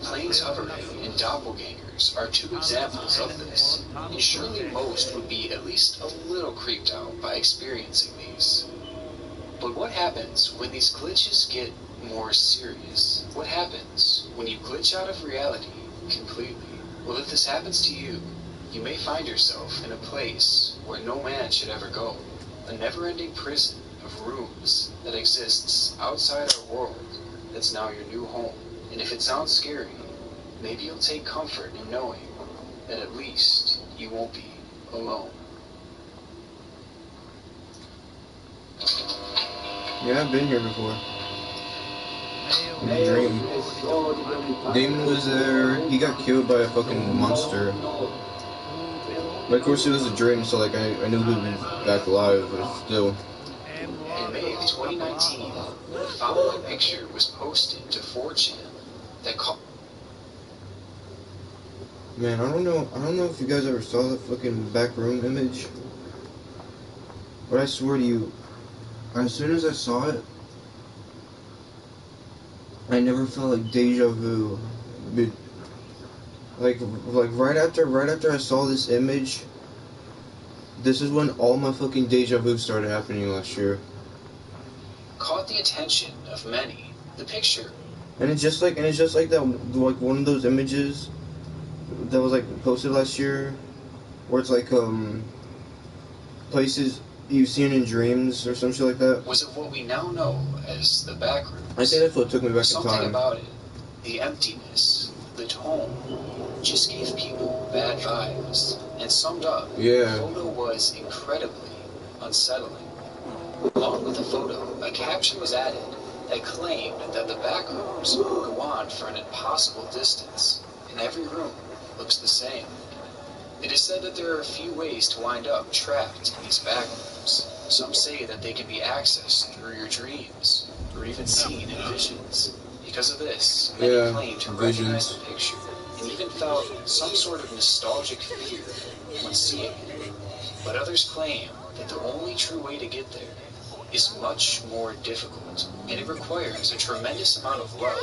Planes hovering and doppelgangers are two examples of this, and surely most would be at least a little creeped out by experiencing these. But what happens when these glitches get more serious? What happens when you glitch out of reality completely? Well, if this happens to you, you may find yourself in a place where no man should ever go, a never-ending prison of rooms that exists outside our world that's now your new home. And if it sounds scary, maybe you'll take comfort in knowing that at least you won't be alone. Yeah, I've been here before. In a dream. Damon was there. He got killed by a fucking monster. But of course it was a dream, so like I knew he was back alive, but still. In May of 2019, the following picture was posted to 4chan that called. Man, I don't know if you guys ever saw that fucking back room image. But I swear to you, as soon as I saw it, I never felt like deja vu. But like right after I saw this image, this is when all my fucking deja vu started happening last year. Caught the attention of many. The picture. And it's just like that, like one of those images that was like posted last year, where it's like places you've seen in dreams or some shit like that. Was it what we now know as the back rooms? I think that's what took me back in Something time. about it, the emptiness, the tone, just gave people bad vibes. And summed up, Yeah. the photo was incredibly unsettling. Along with the photo, a caption was added that claimed that the back rooms go on for an impossible distance, and every room looks the same. It is said that there are a few ways to wind up trapped in these back rooms. Some say that they can be accessed through your dreams, or even seen in visions. Because of this, many claim to recognize the picture, and even felt some sort of nostalgic fear when seeing it. But others claim that the only true way to get there is much more difficult, and it requires a tremendous amount of luck,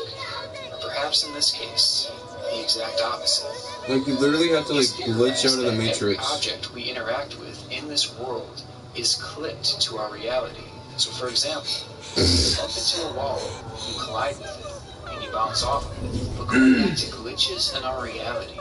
or perhaps in this case, the exact opposite. Like you literally have to like glitch out of the Every matrix. object we interact with in this world is clipped to our reality. So for example, you bump into a wall, you collide with it, and you bounce off of it. But going back to glitches in our reality,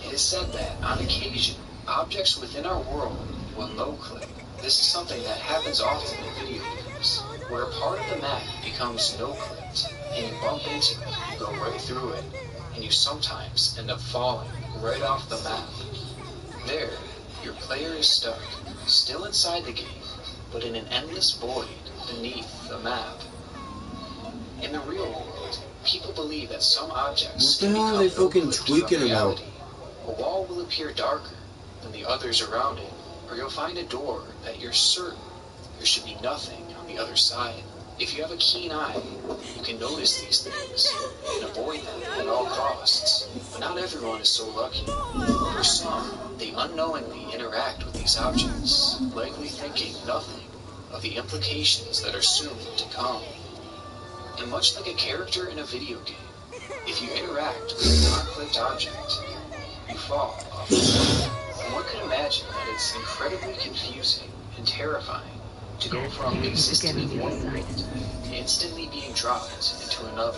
it is said that on occasion, objects within our world will no-clip. This is something that happens often in video games, where a part of the map becomes no-clipped, and you bump into it, you go right through it, and you sometimes end up falling right off the map. There, your player is stuck, still inside the game, but in an endless void beneath the map. In the real world, people believe that some objects What the hell are they fucking tweaking about? A wall will appear darker than the others around it, or you'll find a door that you're certain there should be nothing on the other side. If you have a keen eye, you can notice these things and avoid them at all costs. But not everyone is so lucky. For some, they unknowingly interact with these objects, likely thinking nothing of the implications that are soon to come. And much like a character in a video game, if you interact with a non-clipped object, you fall off the cliff. And one could imagine that it's incredibly confusing and terrifying to go from existing in one world to instantly being dropped into another,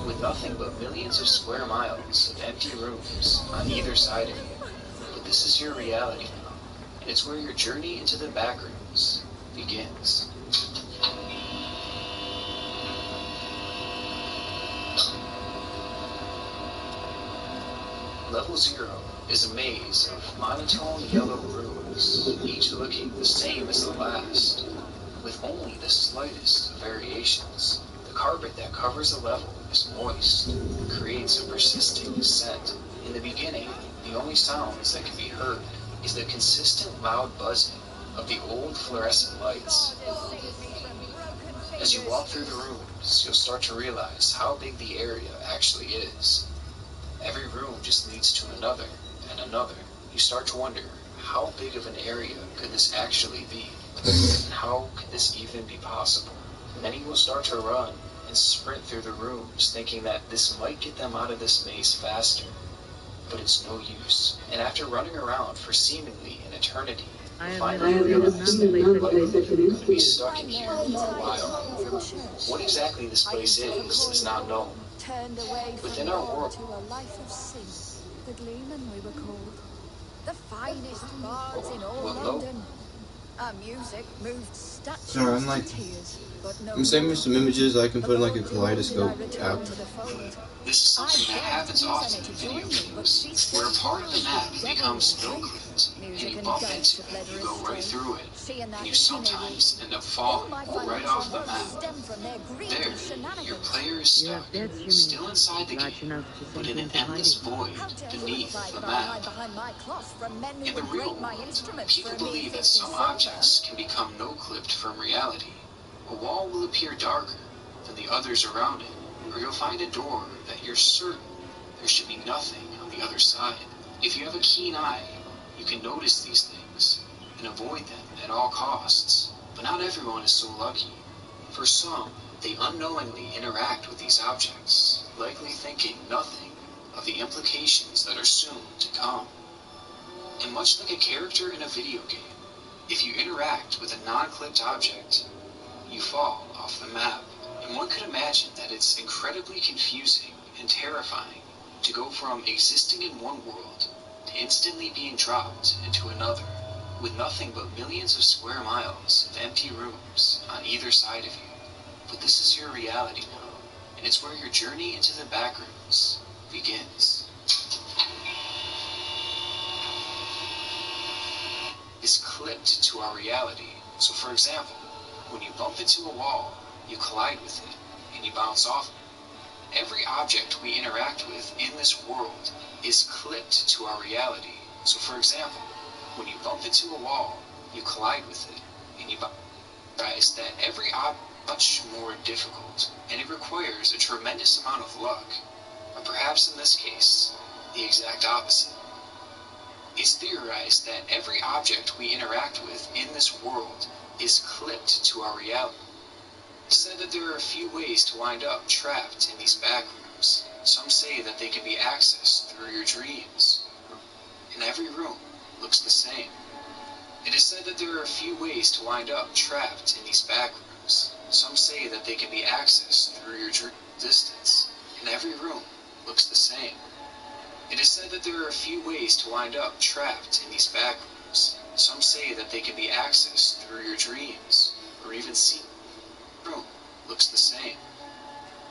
with nothing but millions of square miles of empty rooms on either side of you. But this is your reality now, and it's where your journey into the backrooms begins. Level 0 is a maze of monotone yellow rooms, each looking the same as the last, with only the slightest variations. The carpet that covers the level is moist and creates a persisting scent. In the beginning, the only sounds that can be heard is the consistent loud buzzing of the old fluorescent lights. As you walk through the rooms, you'll start to realize how big the area actually is. Every room just leads to another and another. You start to wonder, how big of an area could this actually be? And how could this even be possible? Many will start to run and sprint through the rooms, thinking that this might get them out of this maze faster. But it's no use. And after running around for seemingly an eternity, you finally realize that you're likely going to be stuck in here for a while. What exactly this place is not known. Within our world, to a life of sin. The Gleeman we were called. The finest bards in all London. Our music moved statues Sorry, I'm like, to tears, but no I'm saving me some images I can put in like a kaleidoscope app. this is something that happens often in video games, where a part of the map becomes no-clipped, and you bump into it, you go right through it, and you sometimes end up falling right off the map. There, your player is stuck, still inside the game, but in an endless void beneath the map. In the real world, people believe that some objects can become no-clipped from reality. A wall will appear darker than the others around it, or you'll find a door that you're certain there should be nothing on the other side. If you have a keen eye, you can notice these things and avoid them at all costs. But not everyone is so lucky. For some, they unknowingly interact with these objects, likely thinking nothing of the implications that are soon to come. And much like a character in a video game, if you interact with a non-clipped object, you fall off the map. And one could imagine that it's incredibly confusing and terrifying to go from existing in one world to instantly being dropped into another, with nothing but millions of square miles of empty rooms on either side of you. But this is your reality now, and it's where your journey into the backrooms begins. Is clipped to our reality. So for example, when you bump into a wall, you collide with it, and you bounce off. Every object we interact with in this world is clipped to our reality. So for example, when you bump into a wall, you collide with it, and you realize that every object is much more difficult, and it requires a tremendous amount of luck, or perhaps in this case, the exact opposite. It's theorized that every object we interact with in this world is clipped to our reality. It's said that there are a few ways to wind up trapped in these backrooms. Some say that they can be accessed through your dreams, and every room looks the same. It is said that there are a few ways to wind up trapped in these backrooms. Some say that they can be accessed through your dream distance, and every room looks the same. It is said that there are a few ways to wind up trapped in these backrooms. Some say that they can be accessed through your dreams, or even seen. The room looks the same.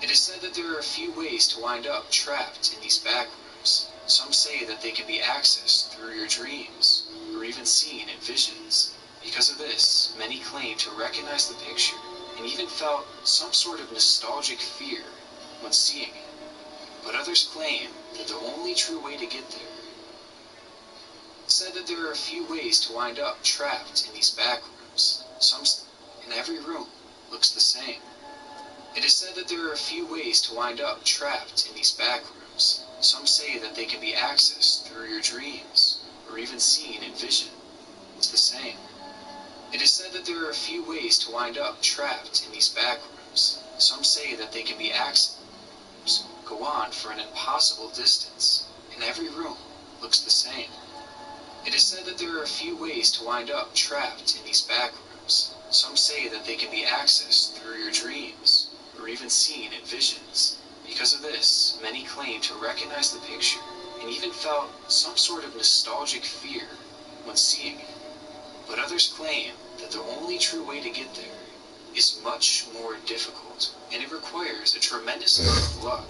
It is said that there are a few ways to wind up trapped in these backrooms. Some say that they can be accessed through your dreams, or even seen in visions. Because of this, many claim to recognize the picture, and even felt some sort of nostalgic fear when seeing it. But others claim that the only true way to get there said that there are a few ways to wind up trapped in these backrooms. Some in every room looks the same. It is said that there are a few ways to wind up trapped in these backrooms. Some say that they can be accessed through your dreams, or even seen in vision. It's the same. It is said that there are a few ways to wind up trapped in these backrooms. Some say that they can be accessed go on for an impossible distance, and every room looks the same. It is said that there are a few ways to wind up trapped in these backrooms. Some say that they can be accessed through your dreams, or even seen in visions. Because of this, many claim to recognize the picture, and even felt some sort of nostalgic fear when seeing it. But others claim that the only true way to get there is much more difficult, and it requires a tremendous amount of luck,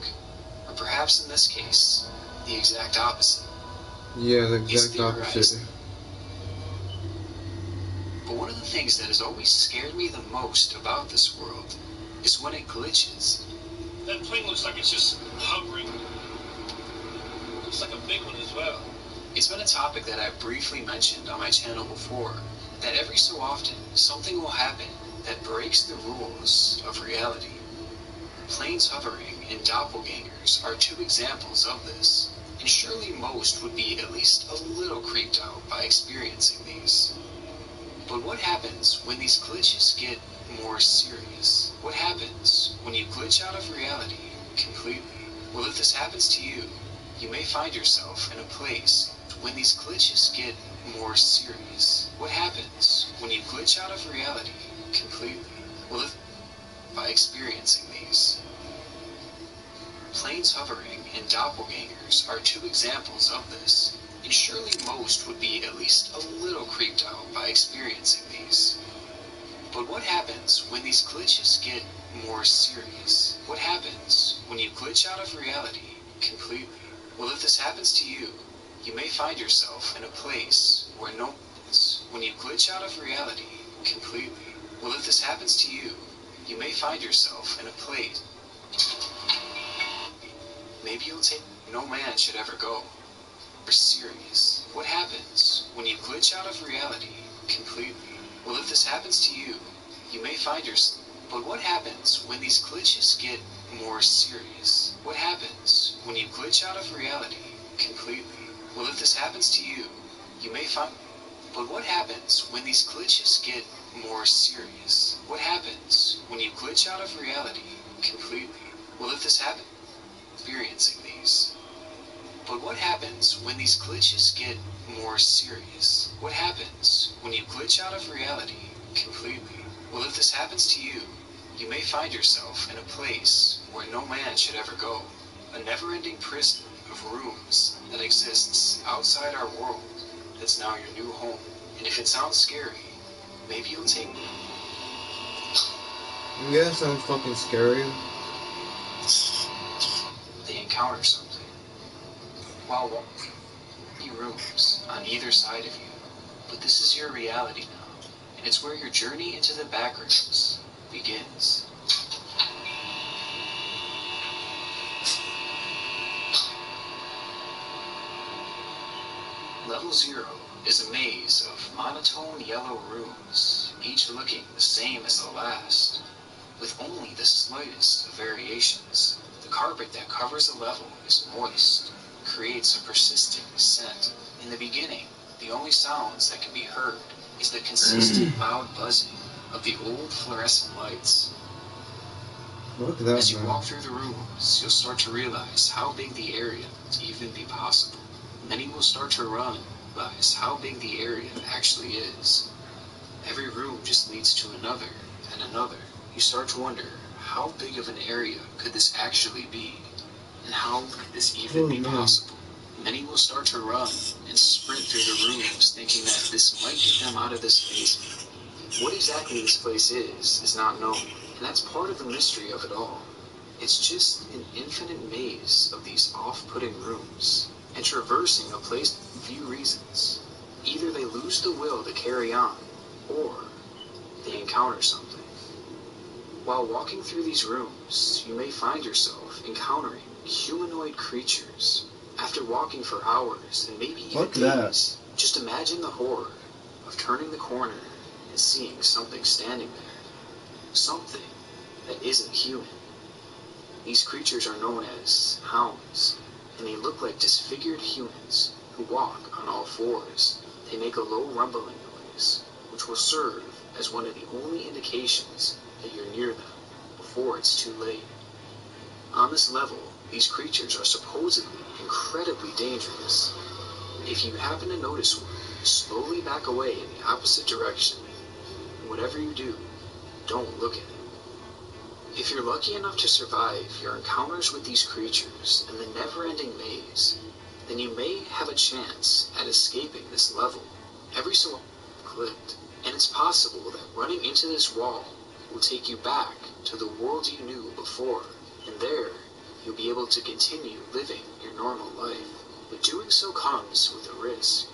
or perhaps in this case, the exact opposite. Yeah, the exact opposite. But one of the things that has always scared me the most about this world is when it glitches. That plane looks like it's just hovering. Looks like a big one as well. It's been a topic that I've briefly mentioned on my channel before, that every so often something will happen that breaks the rules of reality. Planes hovering and doppelgangers are two examples of this, and surely most would be at least a little creeped out by experiencing these. But what happens when these glitches get more serious? What happens when you glitch out of reality completely? Well, if this happens to you, you may find yourself in a place when these glitches get more serious. What happens when you glitch out of reality completely? Well, by experiencing these. Planes hovering and doppelgangers are two examples of this, and surely most would be at least a little creeped out by experiencing these. But what happens when these glitches get more serious? What happens when you glitch out of reality completely? Well, if this happens to you, you may find yourself in a place where no... When you glitch out of reality completely. Well, if this happens to you, you may find yourself in a place... Maybe you'll take... No man should ever go. Or serious. What happens when you glitch out of reality completely? Well, if this happens to you, you may find yourself... But what happens when these glitches get more serious? What happens when you glitch out of reality completely? Well, if this happens to you, you may find... But what happens when these glitches get more serious? What happens when you glitch out of reality completely? Well, if this happens... Experiencing these. But what happens when these glitches get more serious? What happens when you glitch out of reality completely? Well, if this happens to you, you may find yourself in a place where no man should ever go. A never-ending prison of rooms that exists outside our world that's now your new home. And if it sounds scary, maybe you'll take... Yeah, it sounds fucking scary. They encounter something. While walking rooms on either side of you. But this is your reality now, and it's where your journey into the backrooms begins. Level 0 is a maze of monotone yellow rooms, each looking the same as the last, with only the slightest of variations. The carpet that covers the level is moist, creates a persisting scent. In the beginning, the only sounds that can be heard is the consistent loud buzzing of the old fluorescent lights. Look at that, As you man. walk through the rooms, you'll start to realize how big the area to even be possible. Many will start to realize how big the area actually is. Every room just leads to another and another. You start to wonder, how big of an area could this actually be? And how could this even be possible? Many will start to run and sprint through the rooms, thinking that this might get them out of this basement. What exactly this place is not known, and that's part of the mystery of it all. It's just an infinite maze of these off-putting rooms, and traversing a place for a few reasons. Either they lose the will to carry on, or they encounter something. While walking through these rooms, you may find yourself encountering humanoid creatures. After walking for hours and maybe even days, just imagine the horror of turning the corner and seeing something standing there. Something that isn't human. These creatures are known as hounds, and they look like disfigured humans who walk on all fours. They make a low rumbling noise, which will serve as one of the only indications that you're near them before it's too late. On this level, these creatures are supposedly incredibly dangerous. If you happen to notice one, slowly back away in the opposite direction. Whatever you do, don't look at it. If you're lucky enough to survive your encounters with these creatures and the never-ending maze, then you may have a chance at escaping this level. Every so often clicked, and it's possible that running into this wall will take you back to the world you knew before, and there you'll be able to continue living your normal life, but doing so comes with a risk.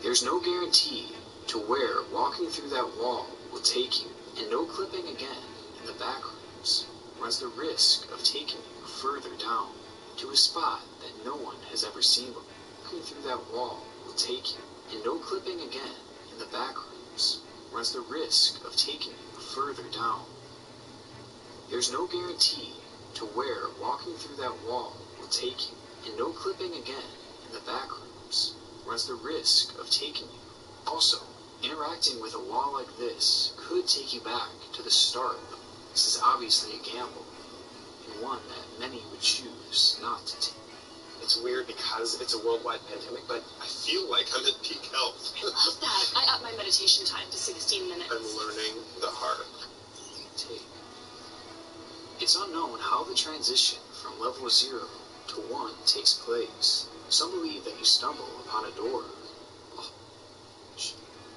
There's no guarantee to where walking through that wall will take you, and no clipping again in the back rooms runs the risk of taking you further down to a spot that no one has ever seen before. Walking through that wall will take you, and no clipping again in the back rooms runs the risk of taking you further down. There's no guarantee to where walking through that wall will take you, and no clipping again in the back rooms runs the risk of taking you. Also, interacting with a wall like this could take you back to the start. This is obviously a gamble, and one that many would choose not to take. It's weird because it's a worldwide pandemic, but I feel like I'm at peak health. I love that. I upped my meditation time to 16 minutes. I'm learning the hard. Take. It's unknown how the transition from level 0 to 1 takes place. Some believe that you stumble upon a door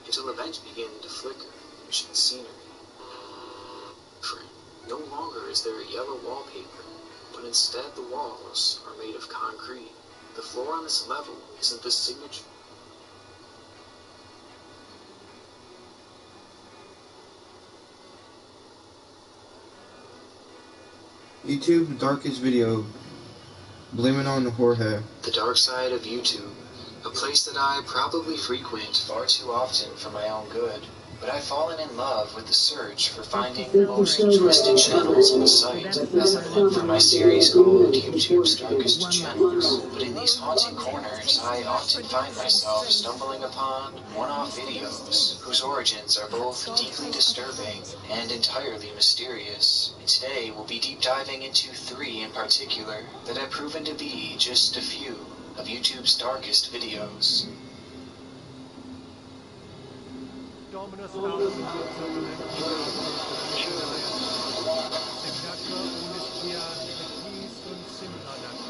until events begin to flicker, and scenery. No longer is there a yellow wallpaper, but instead the walls are made of concrete. The floor on this level isn't the signature. YouTube darkest video. Blame it on the whorehead. The dark side of YouTube. A place that I probably frequent far too often for my own good. But I've fallen in love with the search for finding the most twisted channels on the site, as evident from my series called YouTube's Darkest Channels. But in these haunting corners, I often find myself stumbling upon one-off videos, whose origins are both deeply disturbing and entirely mysterious. And today we'll be deep diving into 3 in particular that have proven to be just a few of YouTube's darkest videos.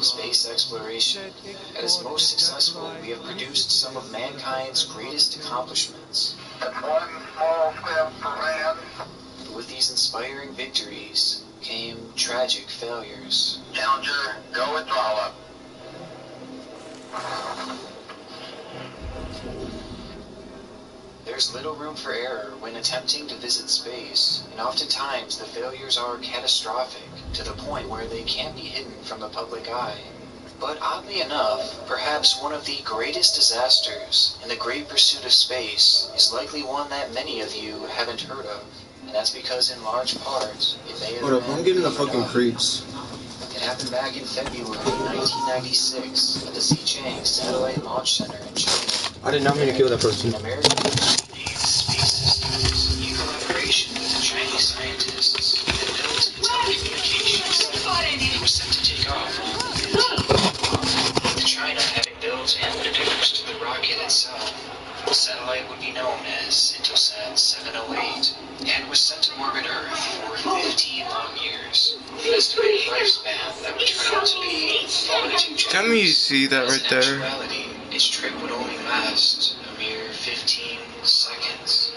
Space exploration. At its most successful, we have produced some of mankind's greatest accomplishments. One small step for man. But with these inspiring victories came tragic failures. Challenger, go and draw up. There's little room for error when attempting to visit space, and oftentimes the failures are catastrophic, to the point where they can't be hidden from the public eye. But oddly enough, perhaps one of the greatest disasters in the great pursuit of space is likely one that many of you haven't heard of, and that's because in large part, it may have Hold up, been I'm getting the covered fucking up. creeps. It happened back in February 1996 at the Xichang Satellite Launch Center in China. I did not mean to kill that person. American space systems, in collaboration with the Chinese scientists, had built a telecommunications satellite that was set to take off on the 15th, with China having built and produced the rocket itself. The satellite would be known as Intelsat 708 and was set to orbit Earth for 15 long years, with an estimated lifespan that would turn out to be far too generous. Tell me you see that right there. In actuality, its trip would only last a mere 15 seconds.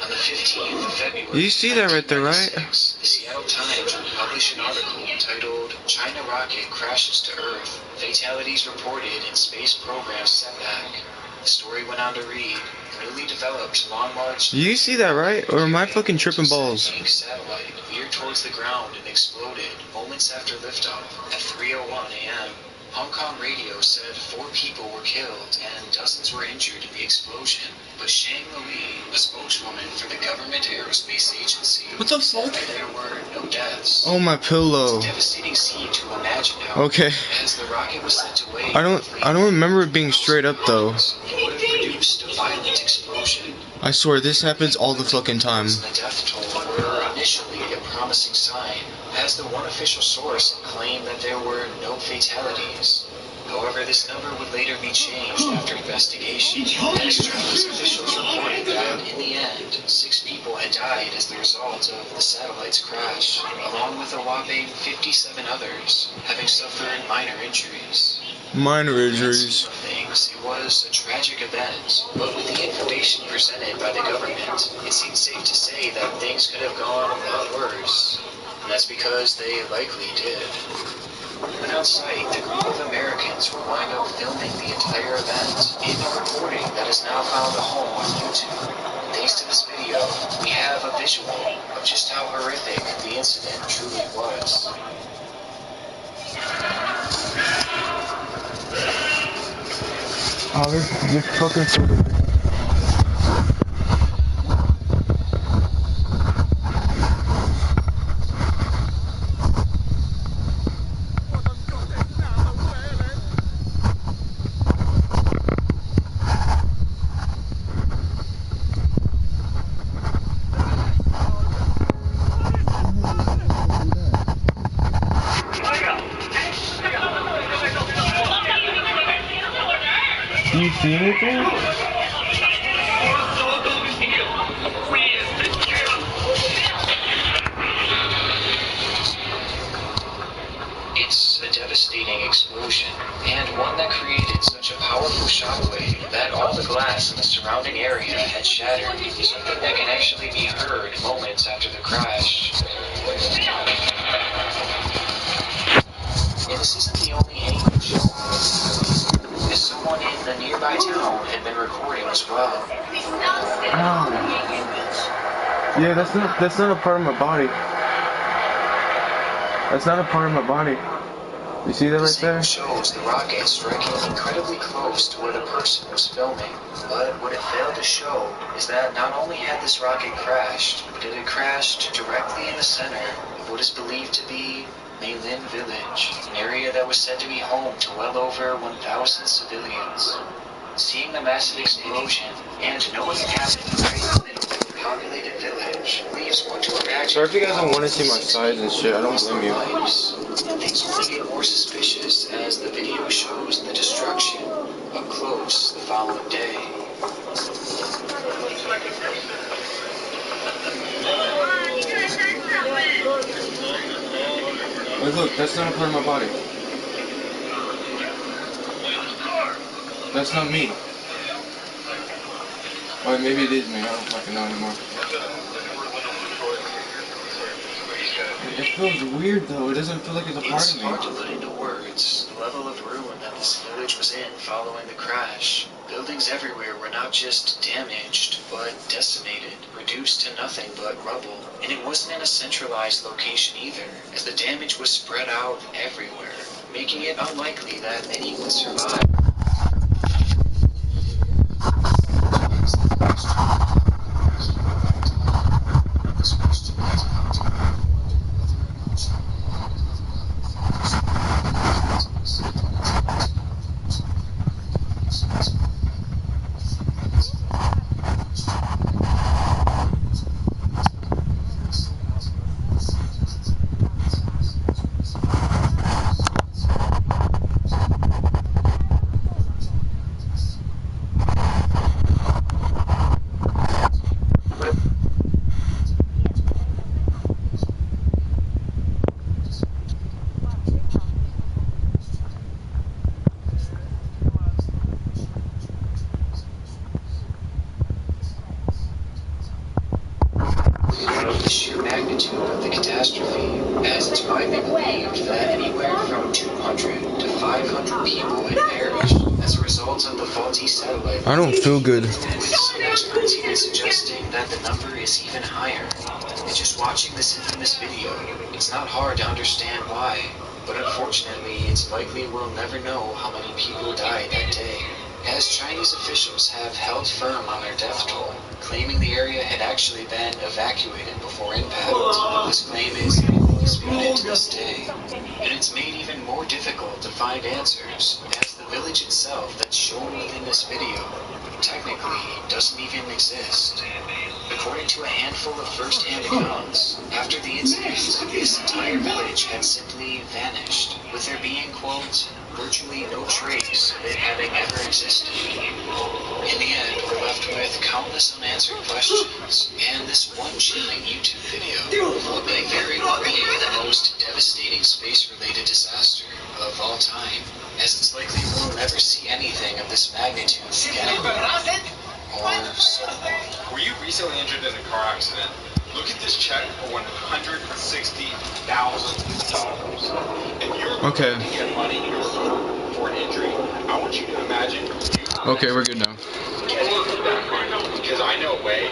On the 15th of February, You see that right there, right? the Seattle Times would publish an article titled "China Rocket Crashes to Earth, Fatalities Reported in Space Program Setback." The story went on to read, newly developed Long March... You see that right? Or am I fucking tripping balls? satellite veered towards the ground and exploded moments after liftoff at 3:01 a.m. Hong Kong radio said 4 people were killed and dozens were injured in the explosion, but Shang Li, a spokeswoman for the government aerospace agency, What the said fuck? there were no deaths. Oh, my pillow. It's a devastating scene to imagine how, Okay. as the rocket was sent away, I don't remember it being straight up though. it would have produced a violent explosion. I swear this happens all the fucking time. The death toll were initially a promising sign, as the one official source claimed that there were no fatalities. However, this number would later be changed after investigation, as Chinese officials reported that, in the end, 6 people had died as the result of the satellite's crash, along with a whopping 57 others having suffered minor injuries. Minor injuries. Things, it was a tragic event, but with the information presented by the government, it seems safe to say that things could have gone a lot worse, and that's because they likely did. When outside, the group of Americans will wind up filming the entire event in a recording that has now found a home on YouTube. Thanks to this video, we have a visual of just how horrific the incident truly was. Oh, this fucking photo. Do you see anything? It's a devastating explosion, and one that created such a powerful shockwave that all the glass in the surrounding area had shattered, something that can actually be heard moments after the crash. And this isn't the only angle shown, as someone in the nearby town had been recording as well. Ow. Yeah, that's not a part of my body. That's not a part of my body. You see that right there? This shows the rocket striking incredibly close to where the person was filming. But what it failed to show is that not only had this rocket crashed, but it had crashed directly in the center of what is believed to be Maylin Village, an area that was said to be home to well over 1,000 civilians. Seeing the massive explosion and knowing it happened right in the middle of the populated village leaves one to imagine. Sorry if you guys don't want to see my size and shit, I don't blame you. And things only get more suspicious as the video shows the destruction up close the following day. Wait, look, that's not a part of my body. That's not me. Or maybe it is me, I don't fucking know anymore. It feels weird though, it doesn't feel like it's a part of me. It's hard to put into words the level of ruin that this village was in following the crash. Buildings everywhere were not just damaged, but decimated, reduced to nothing but rubble. And it wasn't in a centralized location either, as the damage was spread out everywhere, making it unlikely that many would survive. The sheer magnitude of the catastrophe, as it's widely believed that anywhere from 200 to 500 people had perished as a result of the faulty satellite. I don't feel good. With some experts even suggesting that the number is even higher. And just watching this infamous video, it's not hard to understand why. But unfortunately, it's likely we'll never know how many people died that day, as Chinese officials have held firm on their death toll, claiming the area had actually been evacuated before impact. This claim is disputed to this day, and it's made even more difficult to find answers, as the village itself that's shown within this video technically doesn't even exist. According to a handful of first-hand accounts, after the incident, this entire village had simply vanished, with there being, quote, virtually no trace of it having ever existed. In the end, we're left with countless unanswered questions, and this one chilling YouTube video may very well be the most devastating space-related disaster of all time, as it's likely we'll never see anything of this magnitude again. Or so. Were you recently injured in a car accident? Look at this check for $160,000. If you're Okay. looking to get money for an injury, I want you to imagine. Okay, we're good now. Because I know a way.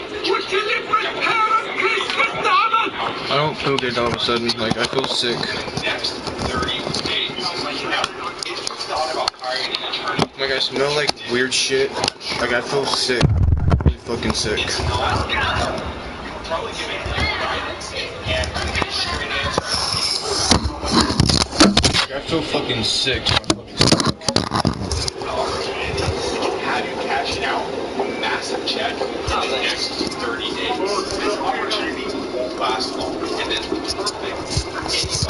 I don't feel good all of a sudden. Like, I feel sick. Next 30 days. Now, if you thought about hiring an attorney, Like, I smell like weird shit. Like, I feel sick. Really fucking sick. it's not enough. You're probably giving guidance and straight answer. Like, I feel fucking sick. Have you cashing out a massive check in the next 30 days? This opportunity won't last long, and it's perfect for anybody who's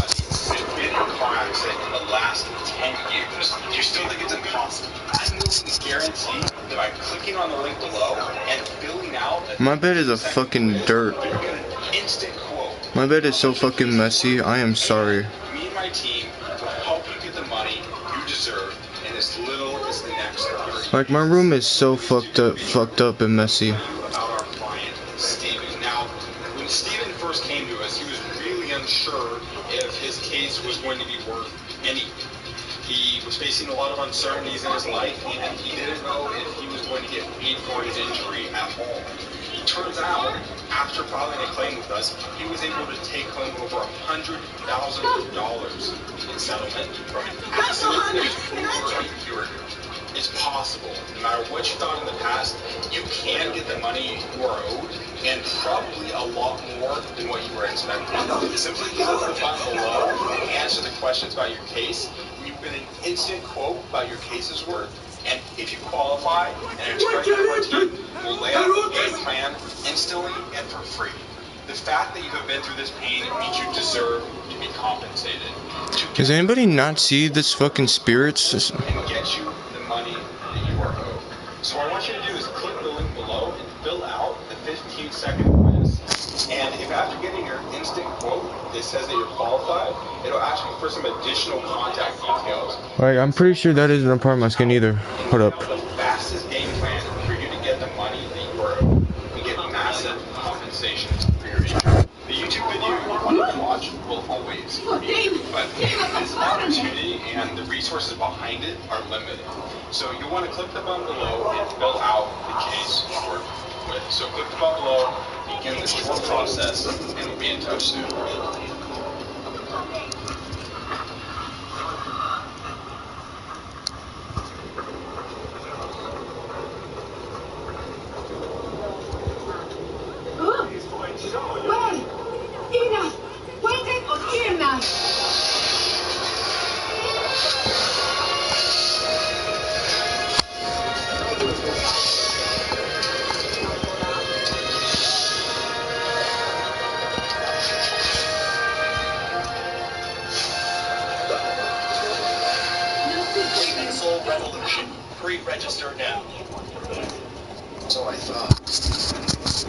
been in a car accident in the last 10 years. Do you still think it's impossible? I'm willing to guarantee that by clicking on the link below and filling out My bed is a fucking dirt. you'll get an instant quote. My bed is so fucking messy. I am sorry. Me and my team will help you get the money you deserve in as little as the next 30 Like, my room is so fucked up and messy. about our client, Steven. Now, when Steven first came to us, he was really unsure if his case was going to be worth anything. He was facing a lot of uncertainties in his life, and he didn't know if he was going to get paid for his injury at all. It turns out, after filing a claim with us, he was able to take home over $100,000 in settlement from an accident that was over a year ago. It's possible. No matter what you thought in the past, you can get the money you are owed, and probably a lot more than what you were expecting. Simply click the button below and answer the questions about your case. You get an instant quote about your case's worth, and if you qualify, an attorney on our team will lay out a game plan instantly and for free. The fact that you have been through this pain means you deserve to be compensated. Does anybody not see this fucking spirits? And get you the money that you are owed. So what I want you to do is click the link below and fill out the 15-second quiz. And if after getting your instant quote, it says that you're qualified, it'll ask you for some additional contact details. Like, I'm pretty sure that isn't a part of my skin either. Hold up. The fastest game plan for you to get the money that you are owed and get massive compensation for your injury. The YouTube video you want to watch will always be, but this opportunity and the resources behind it are limited. So you want to click the button below and fill out the case you're with. So click the button below, begin the short process, and we'll be in touch soon. Soul Revolution. Pre-register now. So I thought.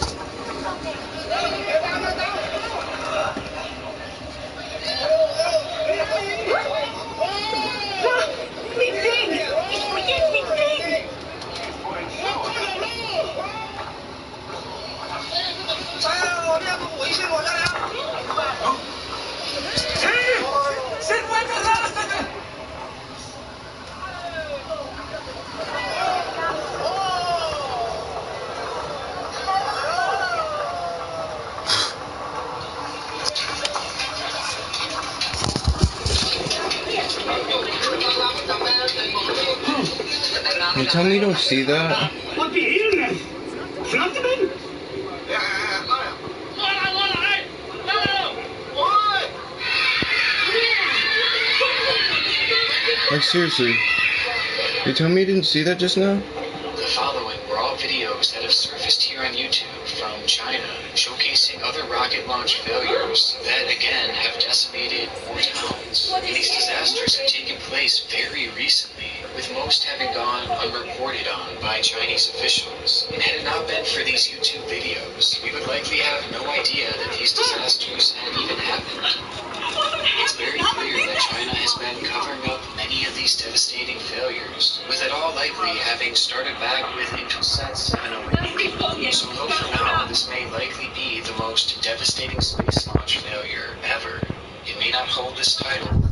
You tell me you don't see that? Like, seriously. You tell me you didn't see that just now? The following were all videos that have surfaced here on YouTube from China, showcasing other rocket launch failures that, again, have decimated more towns. These disasters have taken place very recently, with most having gone unreported on by Chinese officials. And had it not been for these YouTube videos, we would likely have no idea that these disasters had even happened. It's very clear that China has been covering up many of these devastating failures, with it all likely having started back with Intelsat 708. So though for now this may likely be the most devastating space launch failure ever, it may not hold this title.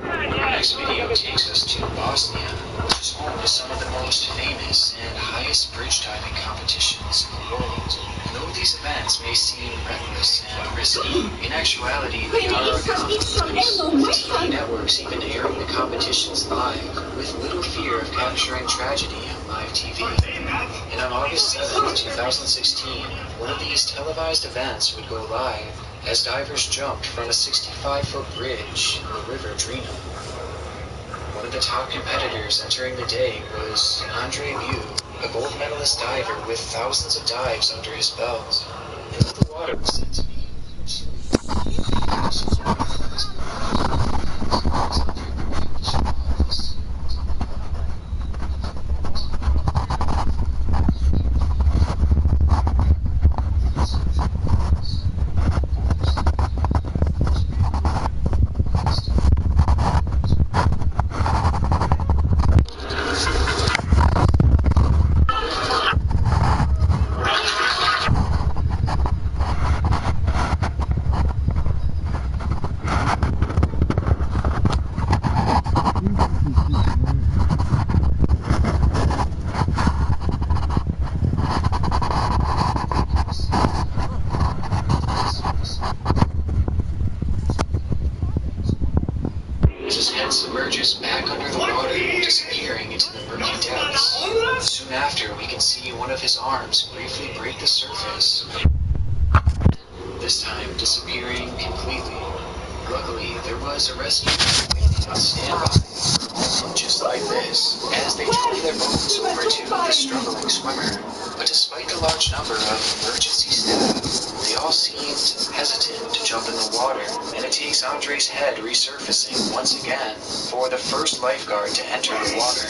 The next video takes us to Bosnia, which is home to some of the most famous and highest bridge diving competitions in the world. And though these events may seem reckless and risky, in actuality they are a common place, with TV networks even airing the competitions live, with little fear of capturing tragedy on live TV. And on August 7, 2016, one of these televised events would go live as divers jumped from a 65-foot bridge in the River Drina. One of the top competitors entering the day was Andre Bew, a gold medalist diver with thousands of dives under his belt. And though the water was said to be as his head submerges back under the water, disappearing into the murky depths. Soon after, we can see one of his arms briefly break the surface, this time disappearing completely. Luckily, there was a rescue crew waiting on standby, just like this, as they drove their boats over to the struggling swimmer. But despite the large number of emergency staff, they all seemed hesitant to jump in the water, and it takes Andre's head resurfacing once again for the first lifeguard to enter the water.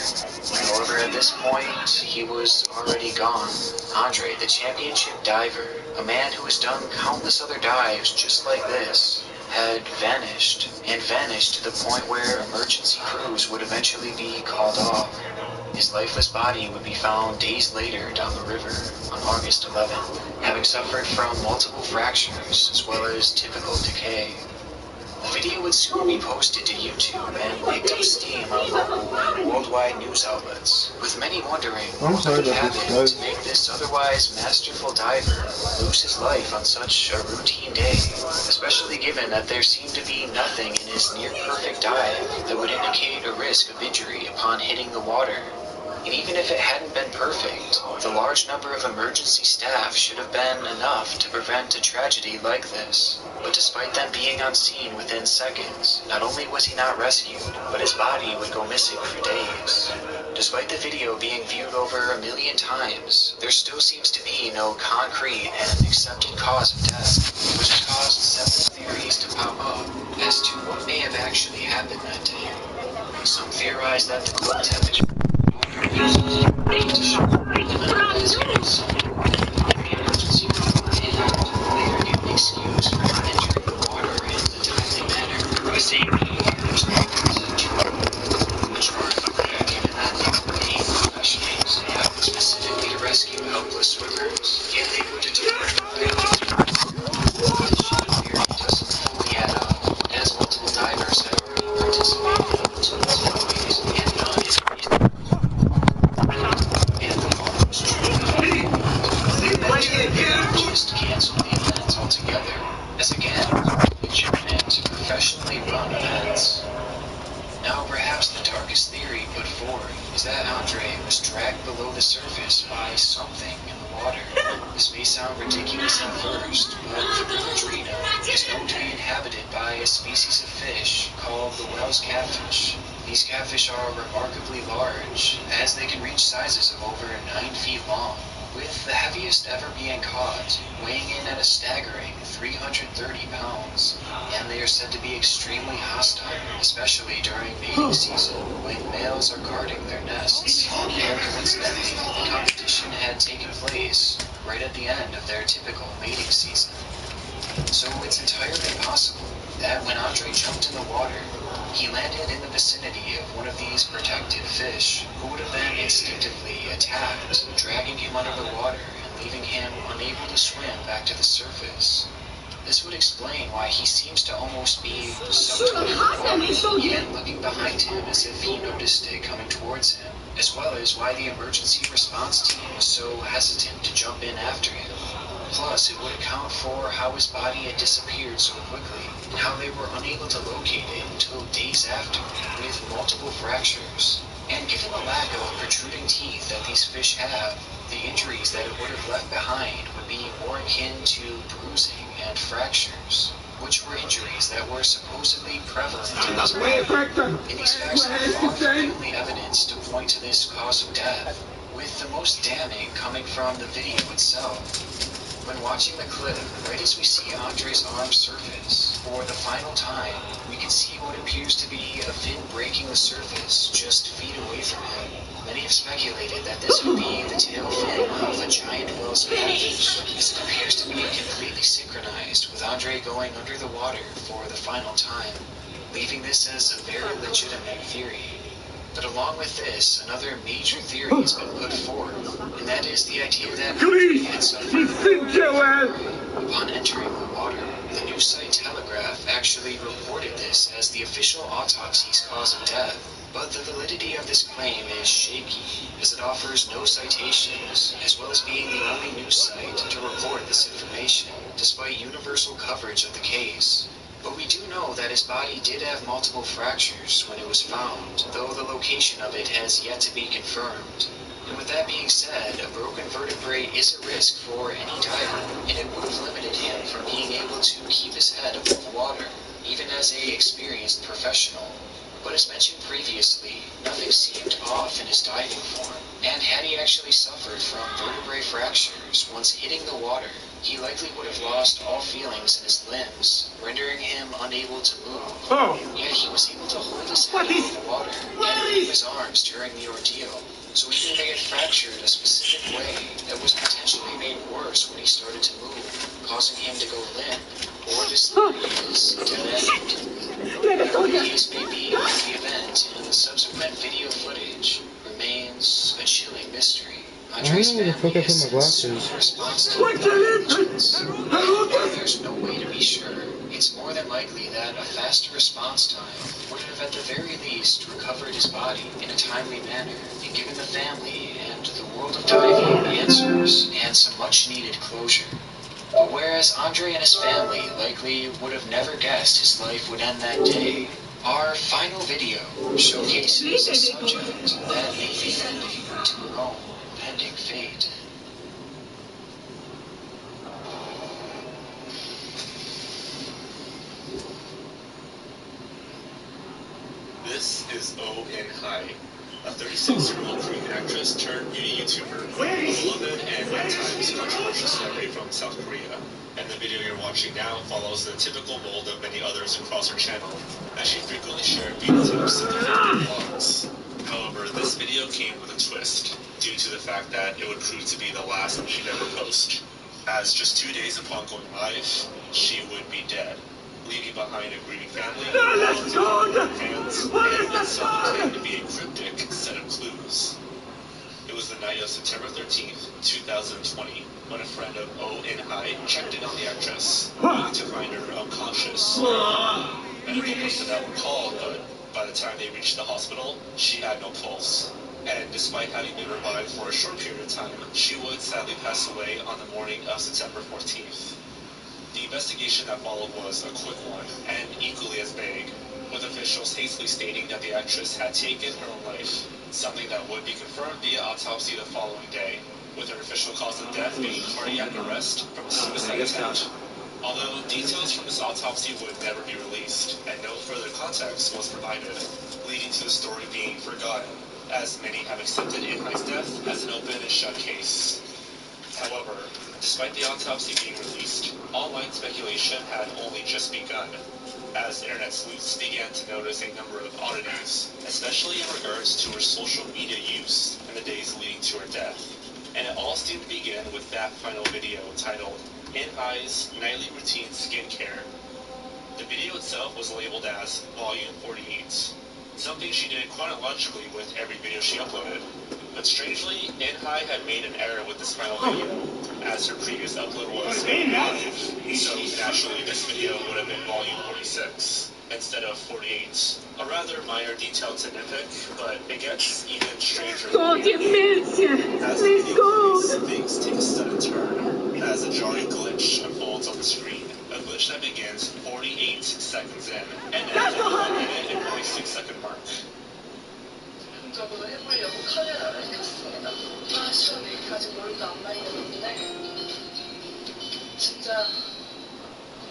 However, at this point, he was already gone. Andre, the championship diver, a man who has done countless other dives just like this, had vanished, and vanished to the point where emergency crews would eventually be called off. His lifeless body would be found days later down the river on August 11th, having suffered from multiple fractures as well as typical decay. The video would soon be posted to YouTube and picked up steam on local and worldwide news outlets, with many wondering what would happen to make this otherwise masterful diver lose his life on such a routine day, especially given that there seemed to be nothing in his near-perfect dive that would indicate a risk of injury upon hitting the water. And even if it hadn't been perfect, the large number of emergency staff should have been enough to prevent a tragedy like this. But despite them being on scene within seconds, not only was he not rescued, but his body would go missing for days. Despite the video being viewed over 1 million times, there still seems to be no concrete and accepted cause of death, which has caused several theories to pop up as to what may have actually happened that day. Some theorize that the cold temperature excuse for not entering the water in a timely manner by saying that the water was which were unclear given that they were being professionals specifically to rescue helpless swimmers, yet they were determined this theory doesn't fully add up, as multiple divers had already participated in multiple ways and none just cancel the event altogether, as again, legitimate, professionally run events. Now, perhaps the darkest theory put forward is that Andre was dragged below the surface by something in the water. This may sound ridiculous at first, but the River Drina is known to be inhabited by a species of fish called the whale's catfish. These catfish are remarkably large, as they can reach sizes of over 9 feet long, with the heaviest ever being caught weighing in at a staggering 330 pounds, and they are said to be extremely hostile, especially during mating season when males are guarding their nests. And coincidentally, the competition had taken place right at the end of their typical mating season. So it's entirely possible that when Andre jumped in the water, he landed in the vicinity of one of these protected fish, who would have then instinctively attacked, dragging him under the water and leaving him unable to swim back to the surface. This would explain why he seems to almost be sucked under the water, even looking behind him as if he noticed it coming towards him, as well as why the emergency response team was so hesitant to jump in after him. Plus, it would account for how his body had disappeared so quickly, and how they were unable to locate it until days after, with multiple fractures. And given the lack of protruding teeth that these fish have, the injuries that it would have left behind would be more akin to bruising and fractures, which were injuries that were supposedly prevalent in this body. And these facts are far from the only evidence to point to this cause of death, with the most damning coming from the video itself. When watching the clip, right as we see Andre's arm surface, for the final time, we can see what appears to be a fin breaking the surface just feet away from him. Many have speculated that this would be the tail fin of a giant whale's catfish, as it appears to be completely synchronized with Andre going under the water for the final time, leaving this as a very legitimate theory. But along with this, another major theory has been put forth, and that is the idea that Andre had suffered upon entering the water. The news site Telegraph actually reported this as the official autopsy's cause of death, but the validity of this claim is shaky, as it offers no citations, as well as being the only news site to report this information, despite universal coverage of the case. But we do know that his body did have multiple fractures when it was found, though the location of it has yet to be confirmed. And with that being said, a broken vertebrae is a risk for any diver, and it would have limited him from being able to keep his head above water, even as an experienced professional. But as mentioned previously, nothing seemed off in his diving form, and had he actually suffered from vertebrae fractures once hitting the water, he likely would have lost all feelings in his limbs, rendering him unable to move. Yet he was able to hold his head above water and move his arms during the ordeal. So either they had fractured a specific way that was potentially made worse when he started to move, causing him to go limp, or this theory is dead end. Whatever the case may be with the event, and the subsequent video footage remains a chilling mystery. Andre's family has since sued the response team for negligence. While there's no way to be sure, it's more than likely that a faster response time would have at the very least recovered his body in a timely manner, and given the family and the world of diving answers and some much needed closure. But whereas Andre and his family likely would have never guessed his life would end that day, our final video showcases a subject that may be ending to her own pending fate. This is Oh In Hai, a 36-year-old Korean actress turned beauty YouTuber, a beloved and at times controversial celebrity from South Korea. And the video you're watching now follows the typical mold of many others across her channel, as she frequently shared beauty tips in different vlogs. However, this video came with a twist, due to the fact that it would prove to be the last she'd ever post, as just 2 days upon going live, she would be dead, leaving behind a grieving family, fans, and what some claim to be a cryptic set of clues. It was the night of September 13th, 2020, when a friend of Oh In Hai checked in on the actress, only to find her unconscious. Medical personnel were called, but by the time they reached the hospital, she had no pulse. And despite having been revived for a short period of time, she would sadly pass away on the morning of September 14th. The investigation that followed was a quick one, and equally as vague, with officials hastily stating that the actress had taken her own life, something that would be confirmed via autopsy the following day, with her official cause of death being cardiac arrest from a suicide attempt. Although details from this autopsy would never be released, and no further context was provided, leading to the story being forgotten, as many have accepted In Hai's death as an open and shut case. However, despite the autopsy being released, online speculation had only just begun, as internet sleuths began to notice a number of oddities, especially in regards to her social media use in the days leading to her death. And it all seemed to begin with that final video titled In-Hi's nightly routine skincare. The video itself was labeled as Volume 48, something she did chronologically with every video she uploaded. But strangely, In-Hi had made an error with this final video, as her previous upload was live, so naturally this video would have been Volume 46 instead of 48. A rather minor detail to nitpick, but it gets even stranger. As the video plays, things take a sudden turn as a jarring glitch unfolds on the screen. A glitch that begins 48 seconds in and ends at the 1 minute and 46-second mark. 해보려고 카메라를 켰습니다. 시간이 아직 머리도 안 말리는 건데 진짜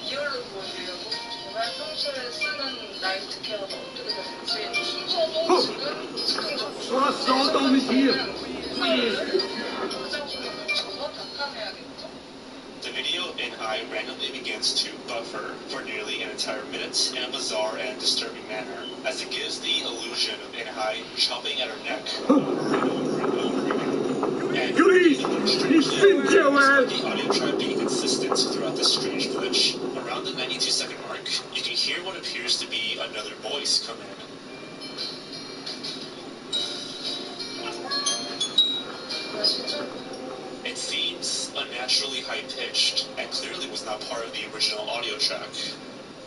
리얼로 보여주려고 정말 평소에 쓰는 나이트 케어가 어떻게 될지 순서도 지금 즉흥적으로 화장품을 묻혀서 닦아내야겠죠. The video In-Hi randomly begins to buffer for nearly an entire minute in a bizarre and disturbing manner, as it gives the illusion of In-Hi chopping at her neck over and over and over again. And despite the audio track being consistent throughout this strange glitch, around the 92-second mark, you can hear what appears to be another voice come in. It seems unnaturally high-pitched and clearly was not part of the original audio track.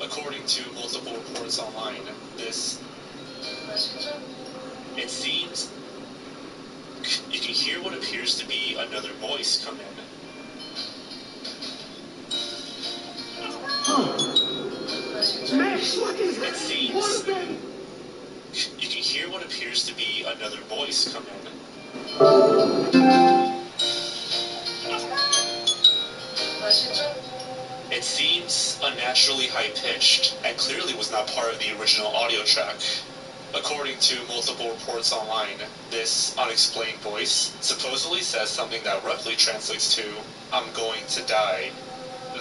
According to multiple reports online, it seems you can hear what appears to be another voice come in. It seems you can hear what appears to be another voice come in. It seems unnaturally high-pitched and clearly was not part of the original audio track. According to multiple reports online, this unexplained voice supposedly says something that roughly translates to, "I'm going to die,"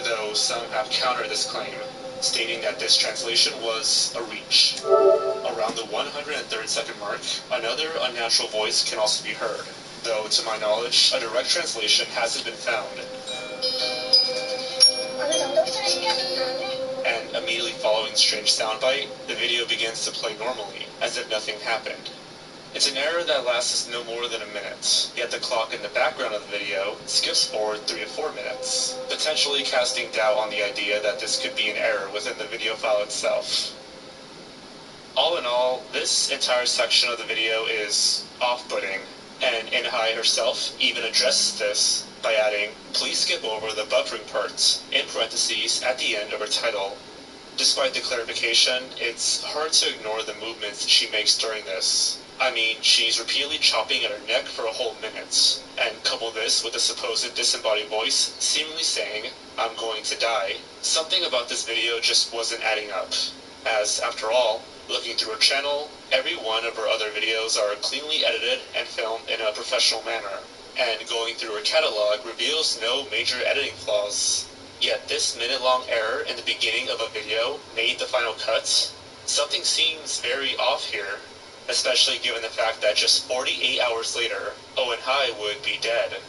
though some have countered this claim, stating that this translation was a reach. Around the 103rd second mark, another unnatural voice can also be heard, though to my knowledge, a direct translation hasn't been found. And immediately following the strange soundbite, the video begins to play normally, as if nothing happened. It's an error that lasts no more than a minute, yet the clock in the background of the video skips forward 3 to 4 minutes, potentially casting doubt on the idea that this could be an error within the video file itself. All in all, this entire section of the video is off-putting, and In-Hi herself even addresses this by adding, "Please skip over the buffering part," in parentheses at the end of her title. Despite the clarification, it's hard to ignore the movements she makes during this. I mean, she's repeatedly chopping at her neck for a whole minute, and couple this with the supposed disembodied voice seemingly saying, "I'm going to die." Something about this video just wasn't adding up, as, after all, looking through her channel, every one of her other videos are cleanly edited and filmed in a professional manner, and going through her catalog reveals no major editing flaws. Yet this minute-long error in the beginning of a video made the final cut. Something seems very off here, especially given the fact that just 48 hours later, In-Hi would be dead.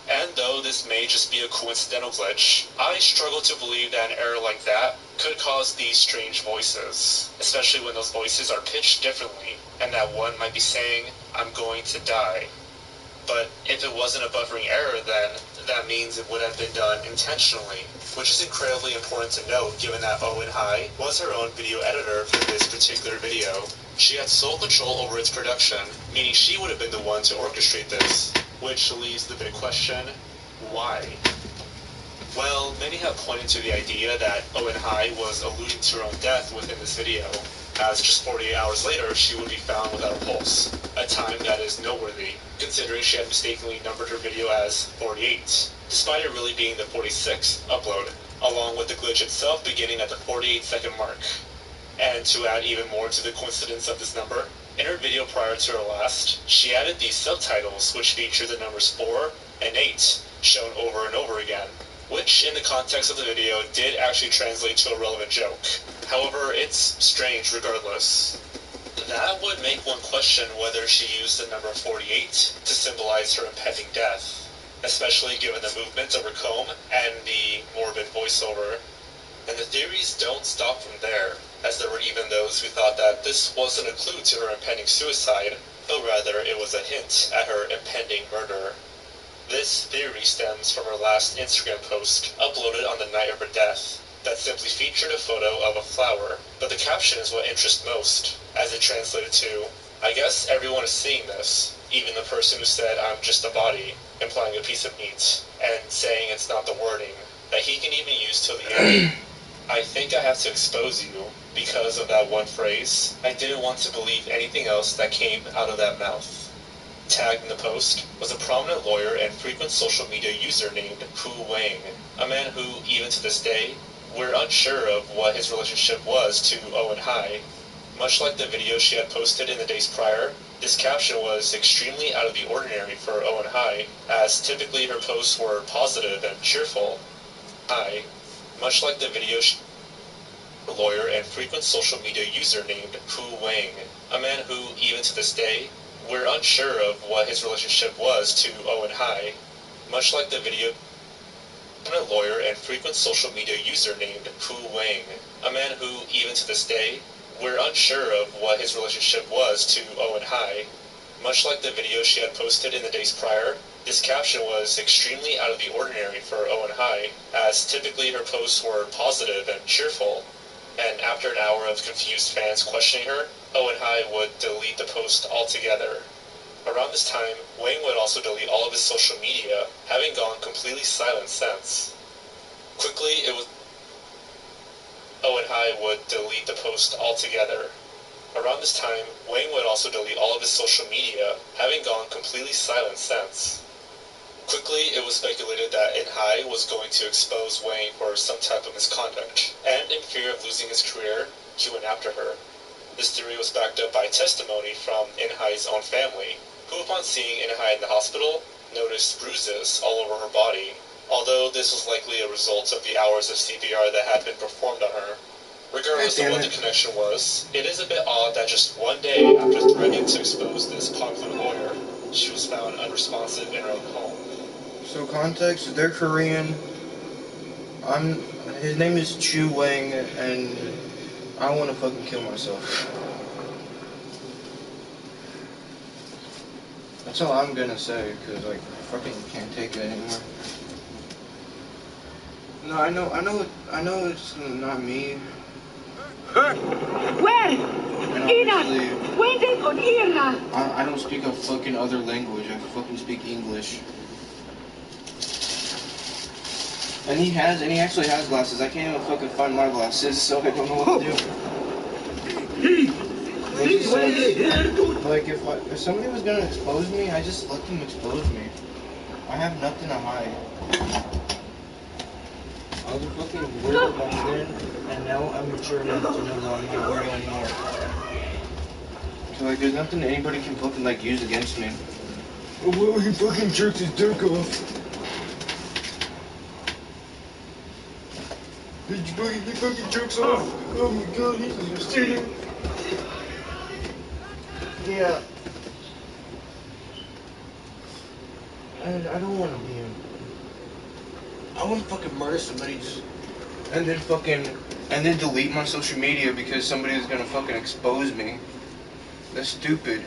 And though this may just be a coincidental glitch, I struggle to believe that an error like that could cause these strange voices, especially when those voices are pitched differently, and that one might be saying, "I'm going to die." But if it wasn't a buffering error, then that means it would have been done intentionally, which is incredibly important to note given that In-Hi was her own video editor for this particular video. She had sole control over its production, meaning she would have been the one to orchestrate this, which leaves the big question, why? Well, many have pointed to the idea that In-Hi was alluding to her own death within this video, as just 48 hours later she would be found without a pulse, a time that is noteworthy, considering she had mistakenly numbered her video as 48, despite it really being the 46th upload, along with the glitch itself beginning at the 48-second mark. And to add even more to the coincidence of this number, in her video prior to her last, she added these subtitles which feature the numbers 4 and 8 shown over and over again, which in the context of the video did actually translate to a relevant joke. However, it's strange regardless. That would make one question whether she used the number 48 to symbolize her impending death, especially given the movement of her comb and the morbid voiceover. And the theories don't stop from there, as there were even those who thought that this wasn't a clue to her impending suicide, but rather it was a hint at her impending murder. This theory stems from her last Instagram post, uploaded on the night of her death, that simply featured a photo of a flower, but the caption is what interests most, as it translated to, "I guess everyone is seeing this, even the person who said I'm just a body," implying a piece of meat, and saying it's not the wording that he can even use till the end. I think I have to expose you, because of that one phrase. I didn't want to believe anything else that came out of that mouth. Tagged in the post was a prominent lawyer and frequent social media user named Hu Wang, a man who, even to this day, we're unsure of what his relationship was to Owen Hai. Much like the video she had posted in the days prior, this caption was extremely out of the ordinary for Owen Hai, as typically her posts were positive and cheerful. Hai, much like the video a lawyer and frequent social media user named Hu Wang, a man who, even to this day, we're unsure of what his relationship was to Owen Hai. Much like the video a lawyer and frequent social media user named Hu Wang, a man who, even to this day, we're unsure of what his relationship was to Owen Hai. Much like the video she had posted in the days prior, this caption was extremely out of the ordinary for Owen Hai, as typically her posts were positive and cheerful. And after an hour of confused fans questioning her, Owen Hai would delete the post altogether. Around this time, Wang would also delete all of his social media, having gone completely silent since. Quickly, it was Owen Hai would delete the post altogether. Around this time, Wang would also delete all of his social media, having gone completely silent since. Quickly, it was speculated that In-Hai was going to expose Wang for some type of misconduct, and in fear of losing his career, he went after her. This theory was backed up by testimony from In-Hai's own family, who upon seeing In-Hai in the hospital, noticed bruises all over her body, although this was likely a result of the hours of CPR that had been performed on her. Regardless of what the connection was, it is a bit odd that just one day after threatening to expose this popular lawyer, she was found unresponsive in her own home. So context, they're Korean. His name is Chu Wang, and I want to fucking kill myself. That's all I'm gonna say, cause like, I fucking can't take it anymore. No, I know it's not me. Where? Ina! Wende von Ira! I don't speak a fucking other language, I fucking speak English. And he actually has glasses. I can't even fucking find my glasses, so I don't know what to do. Like, if somebody was gonna expose me, I just let them expose me. I have nothing to hide. I was a fucking weirdo back then, and now I'm mature enough to know that I'm not weirdo anymore. So like, there's nothing anybody can fucking like use against me. Oh, well, he fucking jerked his dick off. He fucking jerks off. Oh my god, he's stealing. Yeah. And I don't want to be him. I want to fucking murder somebody and then delete my social media because somebody is gonna fucking expose me. That's stupid.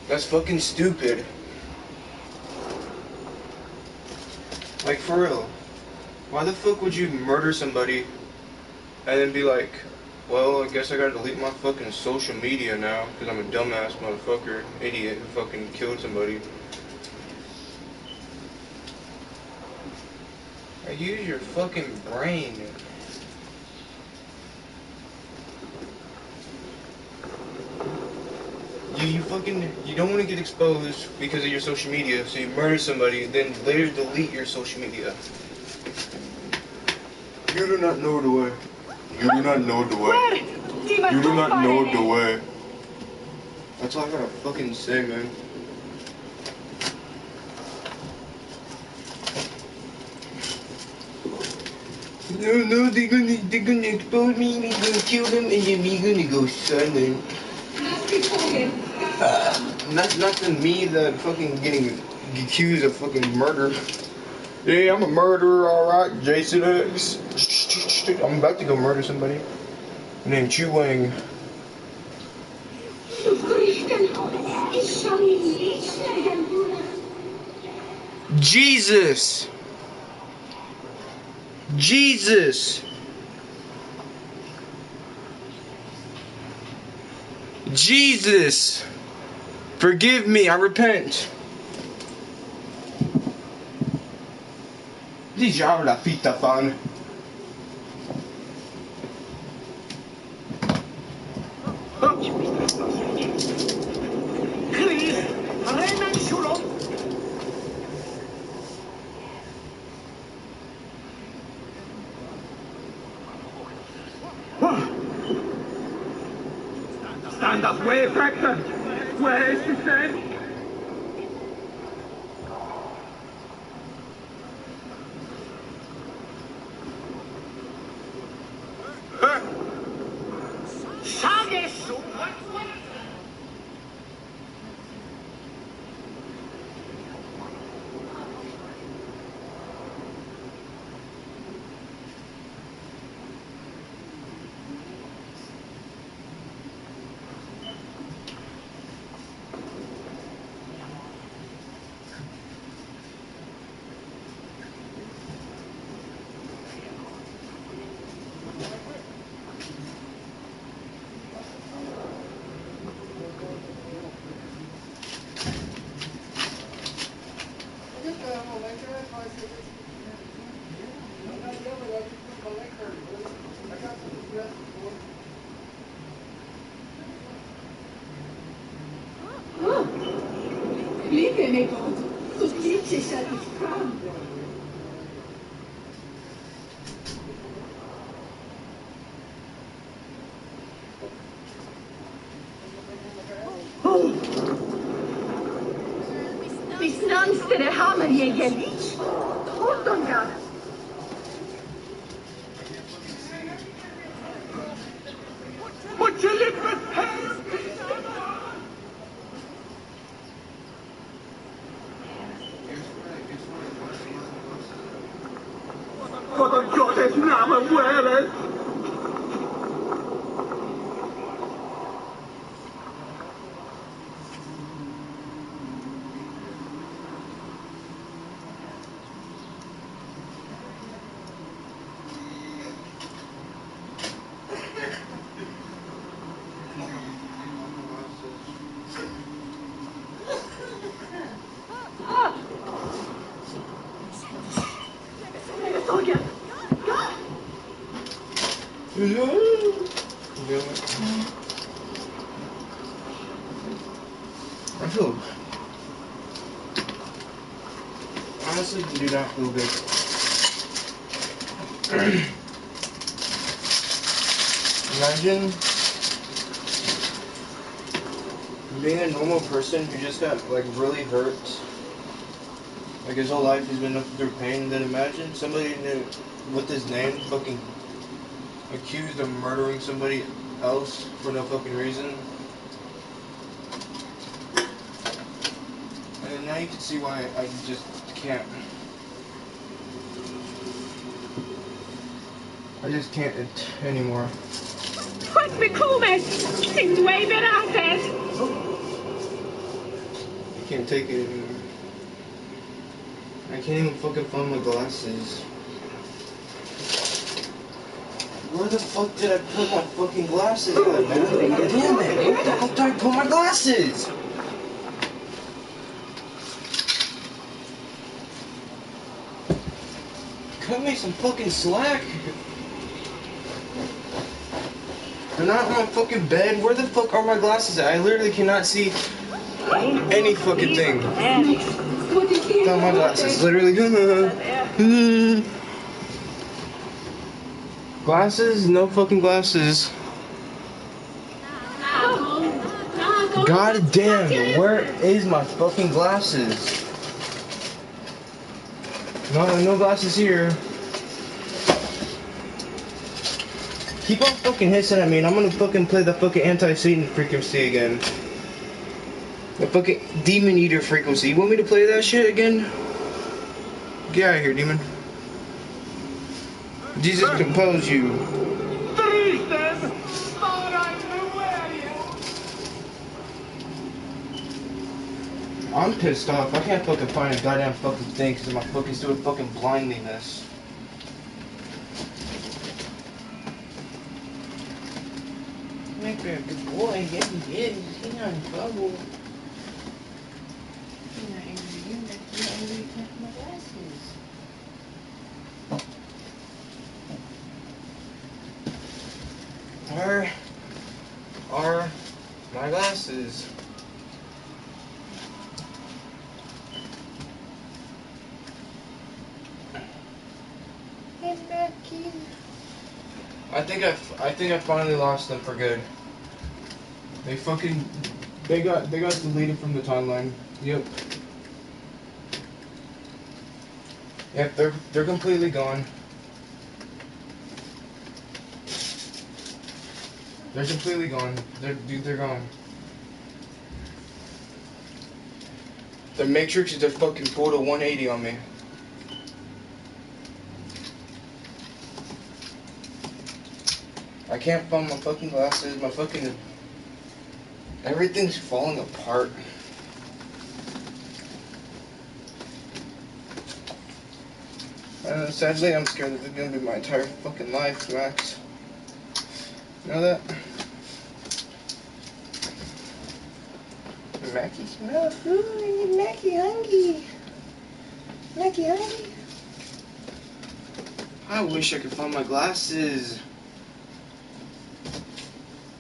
That's fucking stupid. Like, for real. Why the fuck would you murder somebody and then be like, well, I guess I gotta delete my fucking social media now because I'm a dumbass motherfucker, idiot who fucking killed somebody. Use your fucking brain. You don't want to get exposed because of your social media, so you murder somebody, then later delete your social media. You do not know the way. You do not know the way. You do not know the way. That's all I gotta fucking say, man. No, they're gonna expose me, we're gonna kill them, and then we're gonna go silent. Not the me, the fucking getting accused of fucking murder. Yeah, I'm a murderer, alright, Jason X. I'm about to go murder somebody named Chu Wang. Jesus! Jesus! Jesus! Forgive me, I repent. Diciamo la fitta fan. Stand up, where, Factor? Where is this man? Liebe mir Gott, du ziehst es ja nicht dran. Visnanste det hammer jäger lich. Hotonga. Put your lips Por Gottes Namen, where? I feel honestly do not feel good. Imagine being a normal person who just got like really hurt. Like his whole life he's been through pain, and then imagine somebody with his name fucking accused of murdering somebody else for no fucking reason. And now you can see why I just can't. I just can't anymore. What bekommen? Sind way beraten. I can't take it anymore. I can't even fucking find my glasses. Where the fuck did I put my fucking glasses at, man? God damn it! Where the fuck did I put my glasses? Cut me some fucking slack. They're not on my fucking bed. Where the fuck are my glasses at? I literally cannot see any fucking thing. Found my glasses, literally. Glasses? No fucking glasses. God damn, where is my fucking glasses? No glasses here. Keep on fucking hissing at me and I'm gonna fucking play the fucking anti-Satan frequency again. The fucking Demon Eater frequency. You want me to play that shit again? Get out of here, demon. Jesus compose you. I'm pissed off. I can't fucking find a goddamn fucking thing because of my fucking stupid fucking blindiness. Make her a good boy. Yes, he is. He's not in trouble. He's not angry. You're not angry. You can't my glasses. Where are my glasses? I think I finally lost them for good. They got deleted from the timeline. Yep. Yep, they're completely gone. They're completely gone. They're gone. The Matrix is just fucking pulled a 180 on me. I can't find my fucking glasses, my fucking... Everything's falling apart. Sadly, I'm scared that this is gonna be my entire fucking life, Max. You know that? Mackie smell food. Mackie hungry. Mackie hungry. I wish I could find my glasses.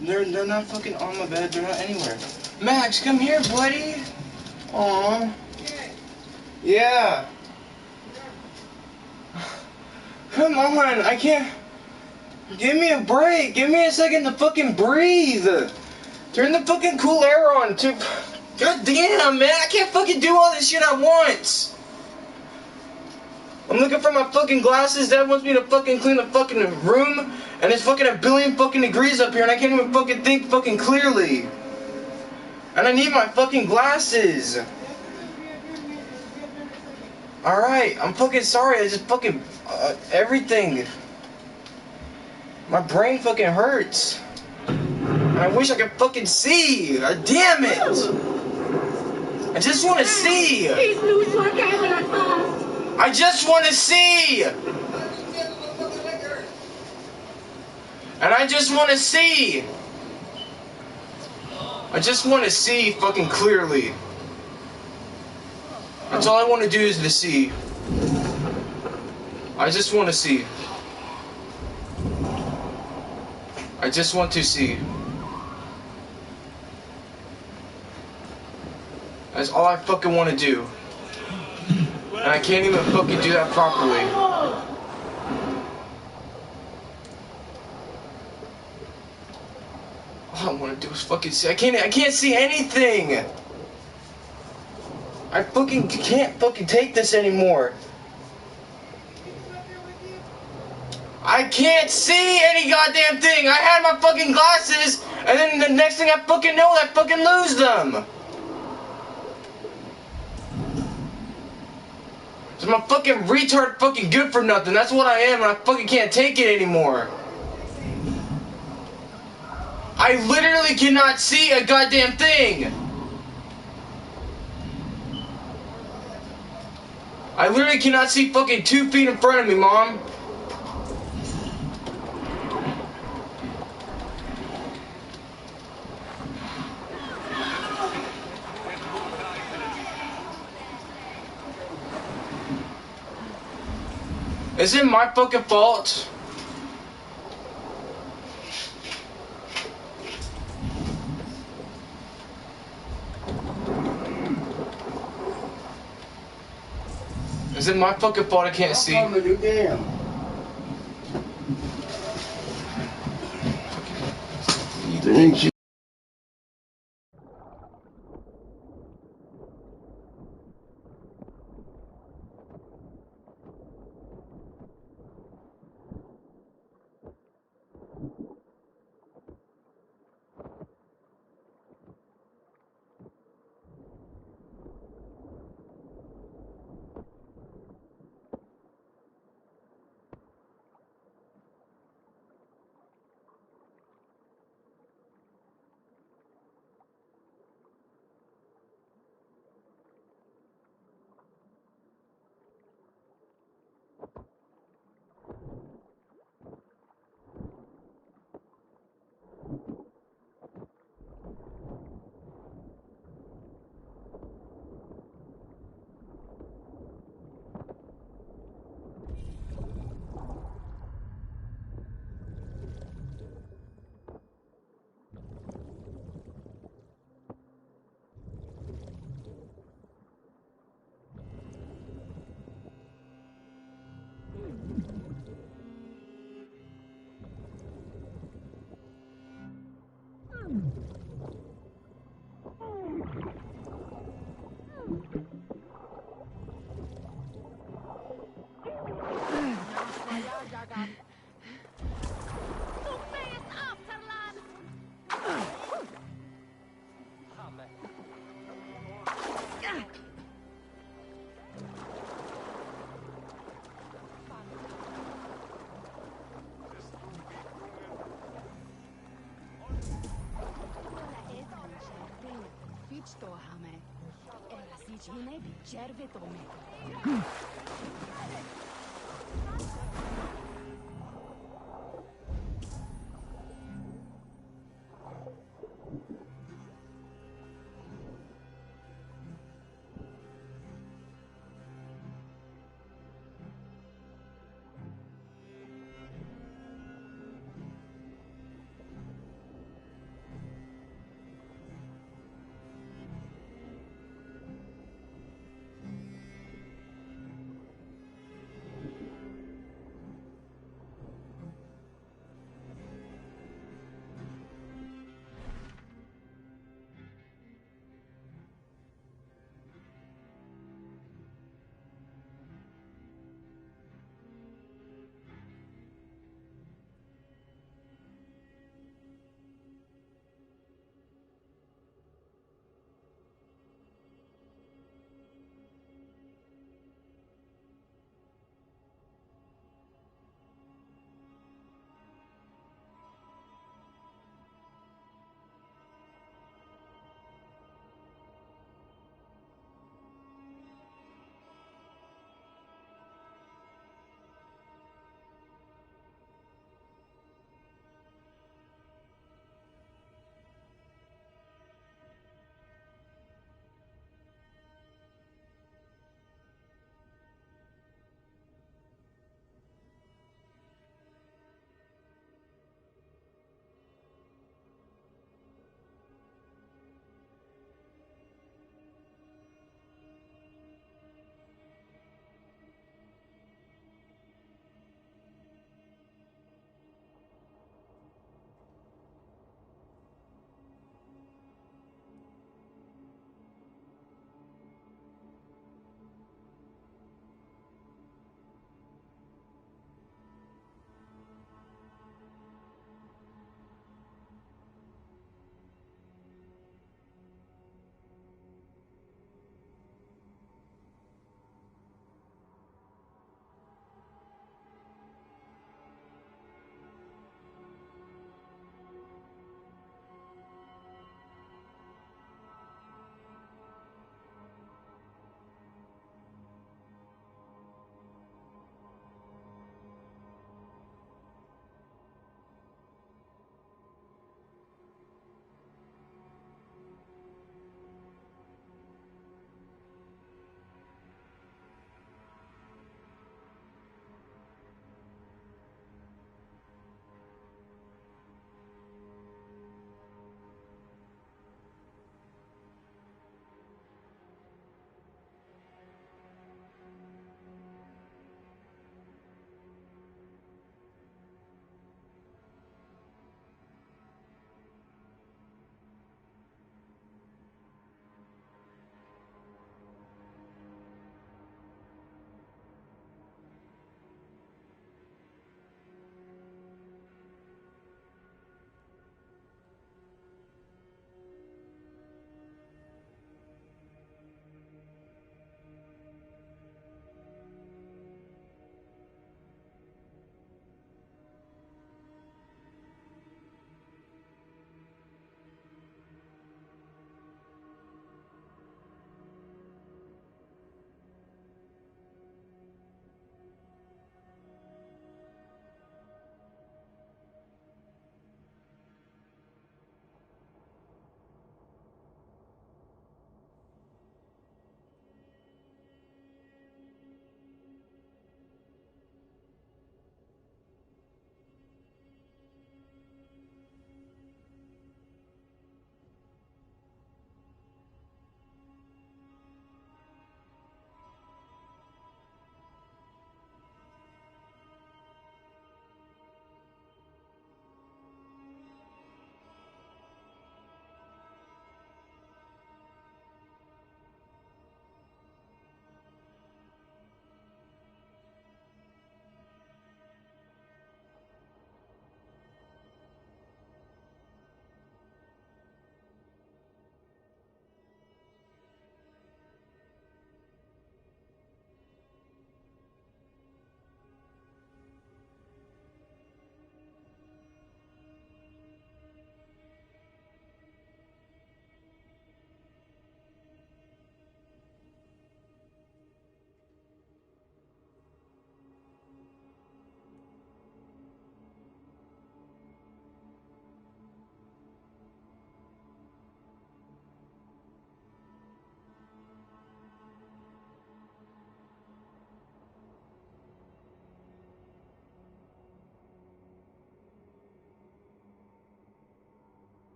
They're not fucking on my bed. They're not anywhere. Max, come here, buddy. Aww. Yeah. Come on, I can't. Give me a break. Give me a second to fucking breathe. Turn the fucking cool air on. God damn, man. I can't fucking do all this shit at once. I'm looking for my fucking glasses. Dad wants me to fucking clean the fucking room. And it's fucking a billion fucking degrees up here. And I can't even fucking think fucking clearly. And I need my fucking glasses. Alright, I'm fucking sorry. I just fucking... everything. My brain fucking hurts. And I wish I could fucking see. God damn it. I just want to see. I just want to see. And I just want to see. I just want to see fucking clearly. That's all I want to do is to see. I just want to see. I just want to see. That's all I fucking want to do. And I can't even fucking do that properly. All I want to do is fucking see. I can't see anything. I fucking can't fucking take this anymore. I can't see any goddamn thing. I had my fucking glasses, and then the next thing I fucking know, I fucking lose them. So I'm a fucking retard, fucking good for nothing. That's what I am, and I fucking can't take it anymore. I literally cannot see a goddamn thing. I literally cannot see fucking 2 feet in front of me, Mom. Is it my fucking fault? Is it my fucking fault I can't see? Thank you. Čičune bi červe tome.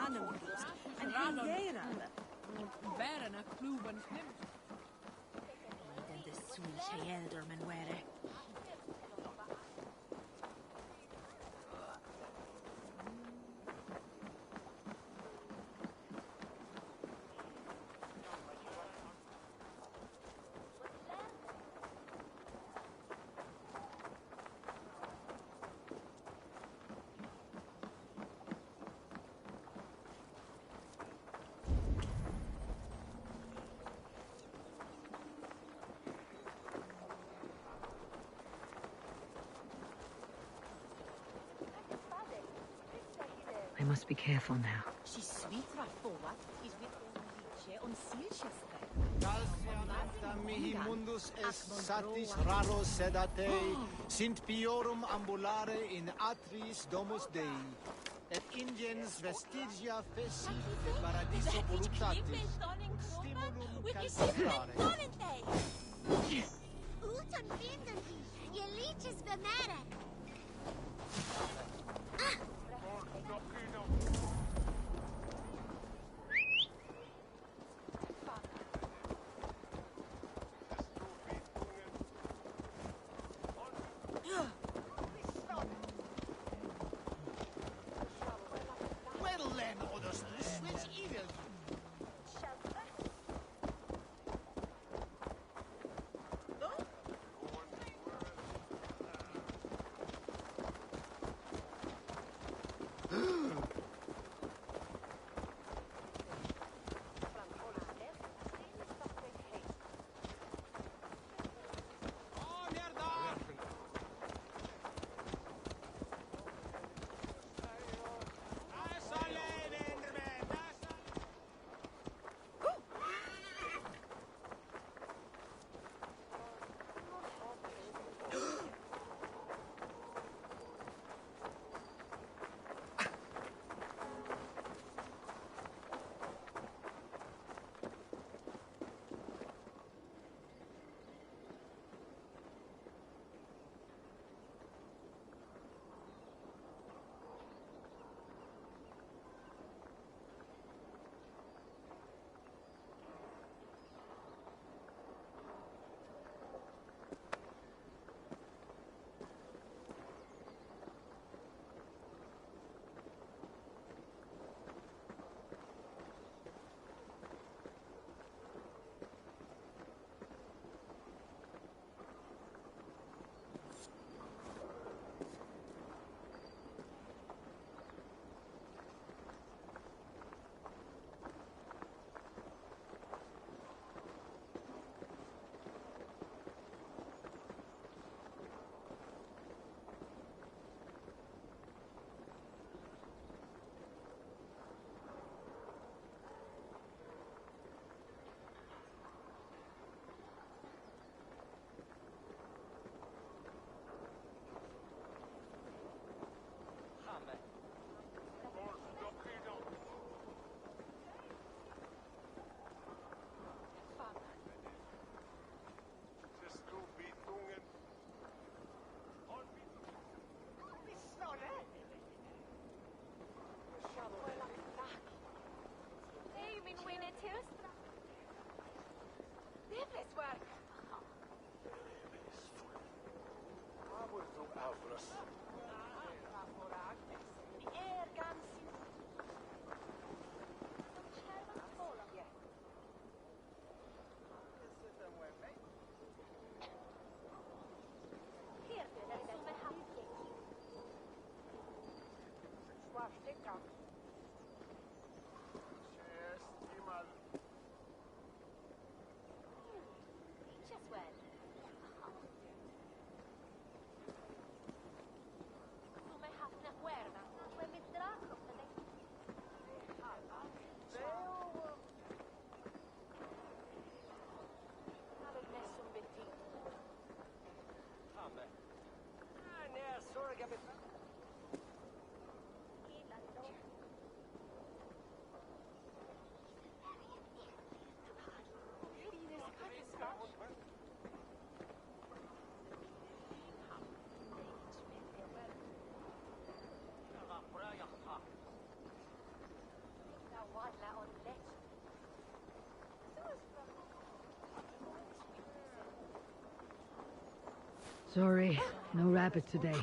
mannen en regerade. Värna kluben hem. Den där soltjejer men where? I must be careful now. She's svitra forward is with Lice on Silchester. Calcianam mihi mundus est satis raro sedate, sint piorum ambulare in atris domus Dei, et ingens vestigia feci de paradiso voluptatis, stimulum calcitrare. Utan vindendi, je liedjes bemeren. Well then, Odysseus, which evil? Sorry, no rabbit today.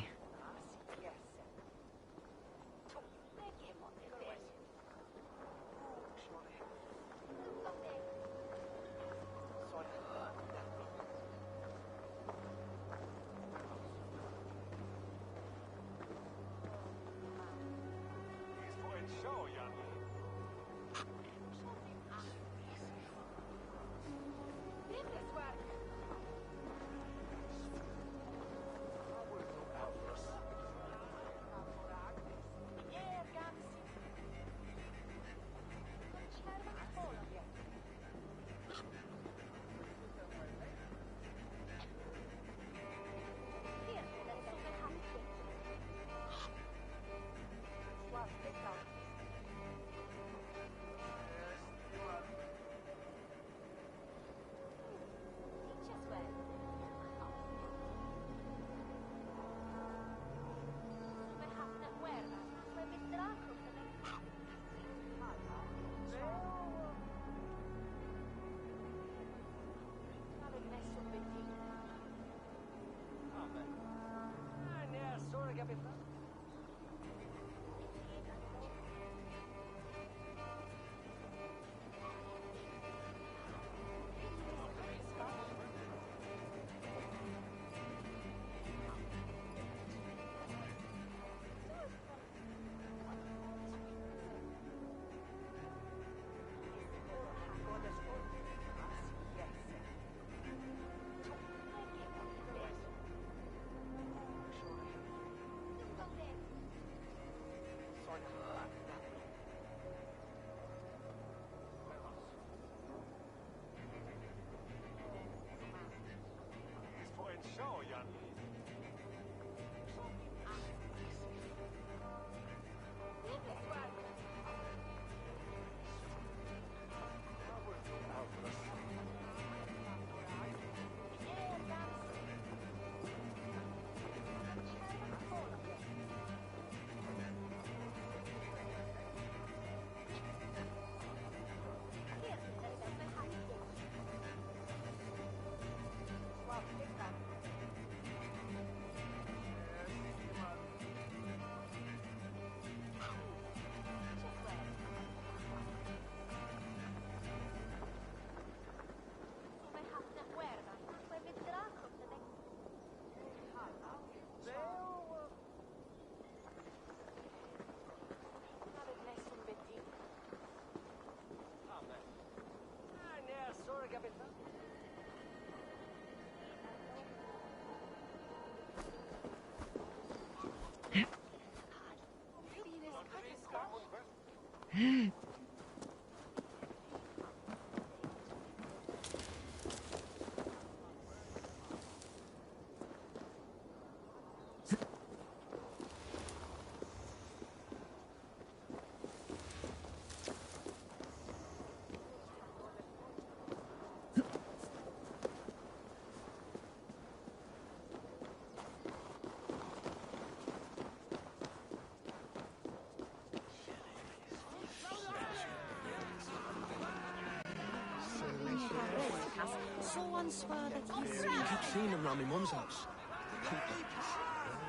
I keep seeing them around my mum's house.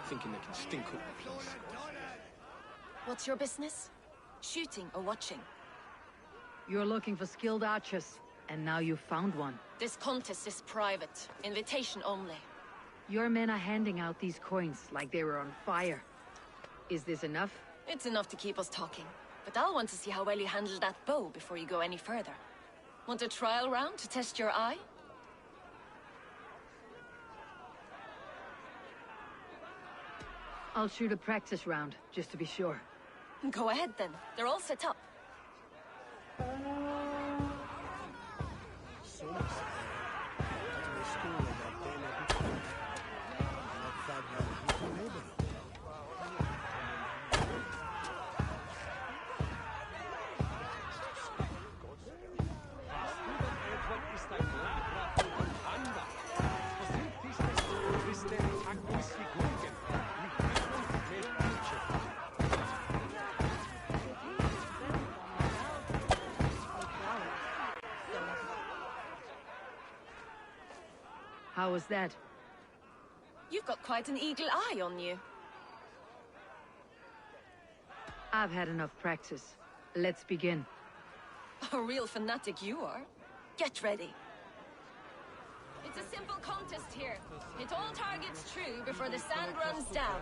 Thinking they can stink up the place. What's your business? Shooting or watching? You're looking for skilled archers, and now you've found one. This contest is private. Invitation only. Your men are handing out these coins like they were on fire. Is this enough? It's enough to keep us talking. But I'll want to see how well you handle that bow before you go any further. Want a trial round to test your eye? I'll shoot a practice round, just to be sure. Go ahead then. They're all set up. How was that? You've got quite an eagle eye on you. I've had enough practice. Let's begin. A real fanatic you are. Get ready. It's a simple contest here. Hit all targets true before the sand runs down.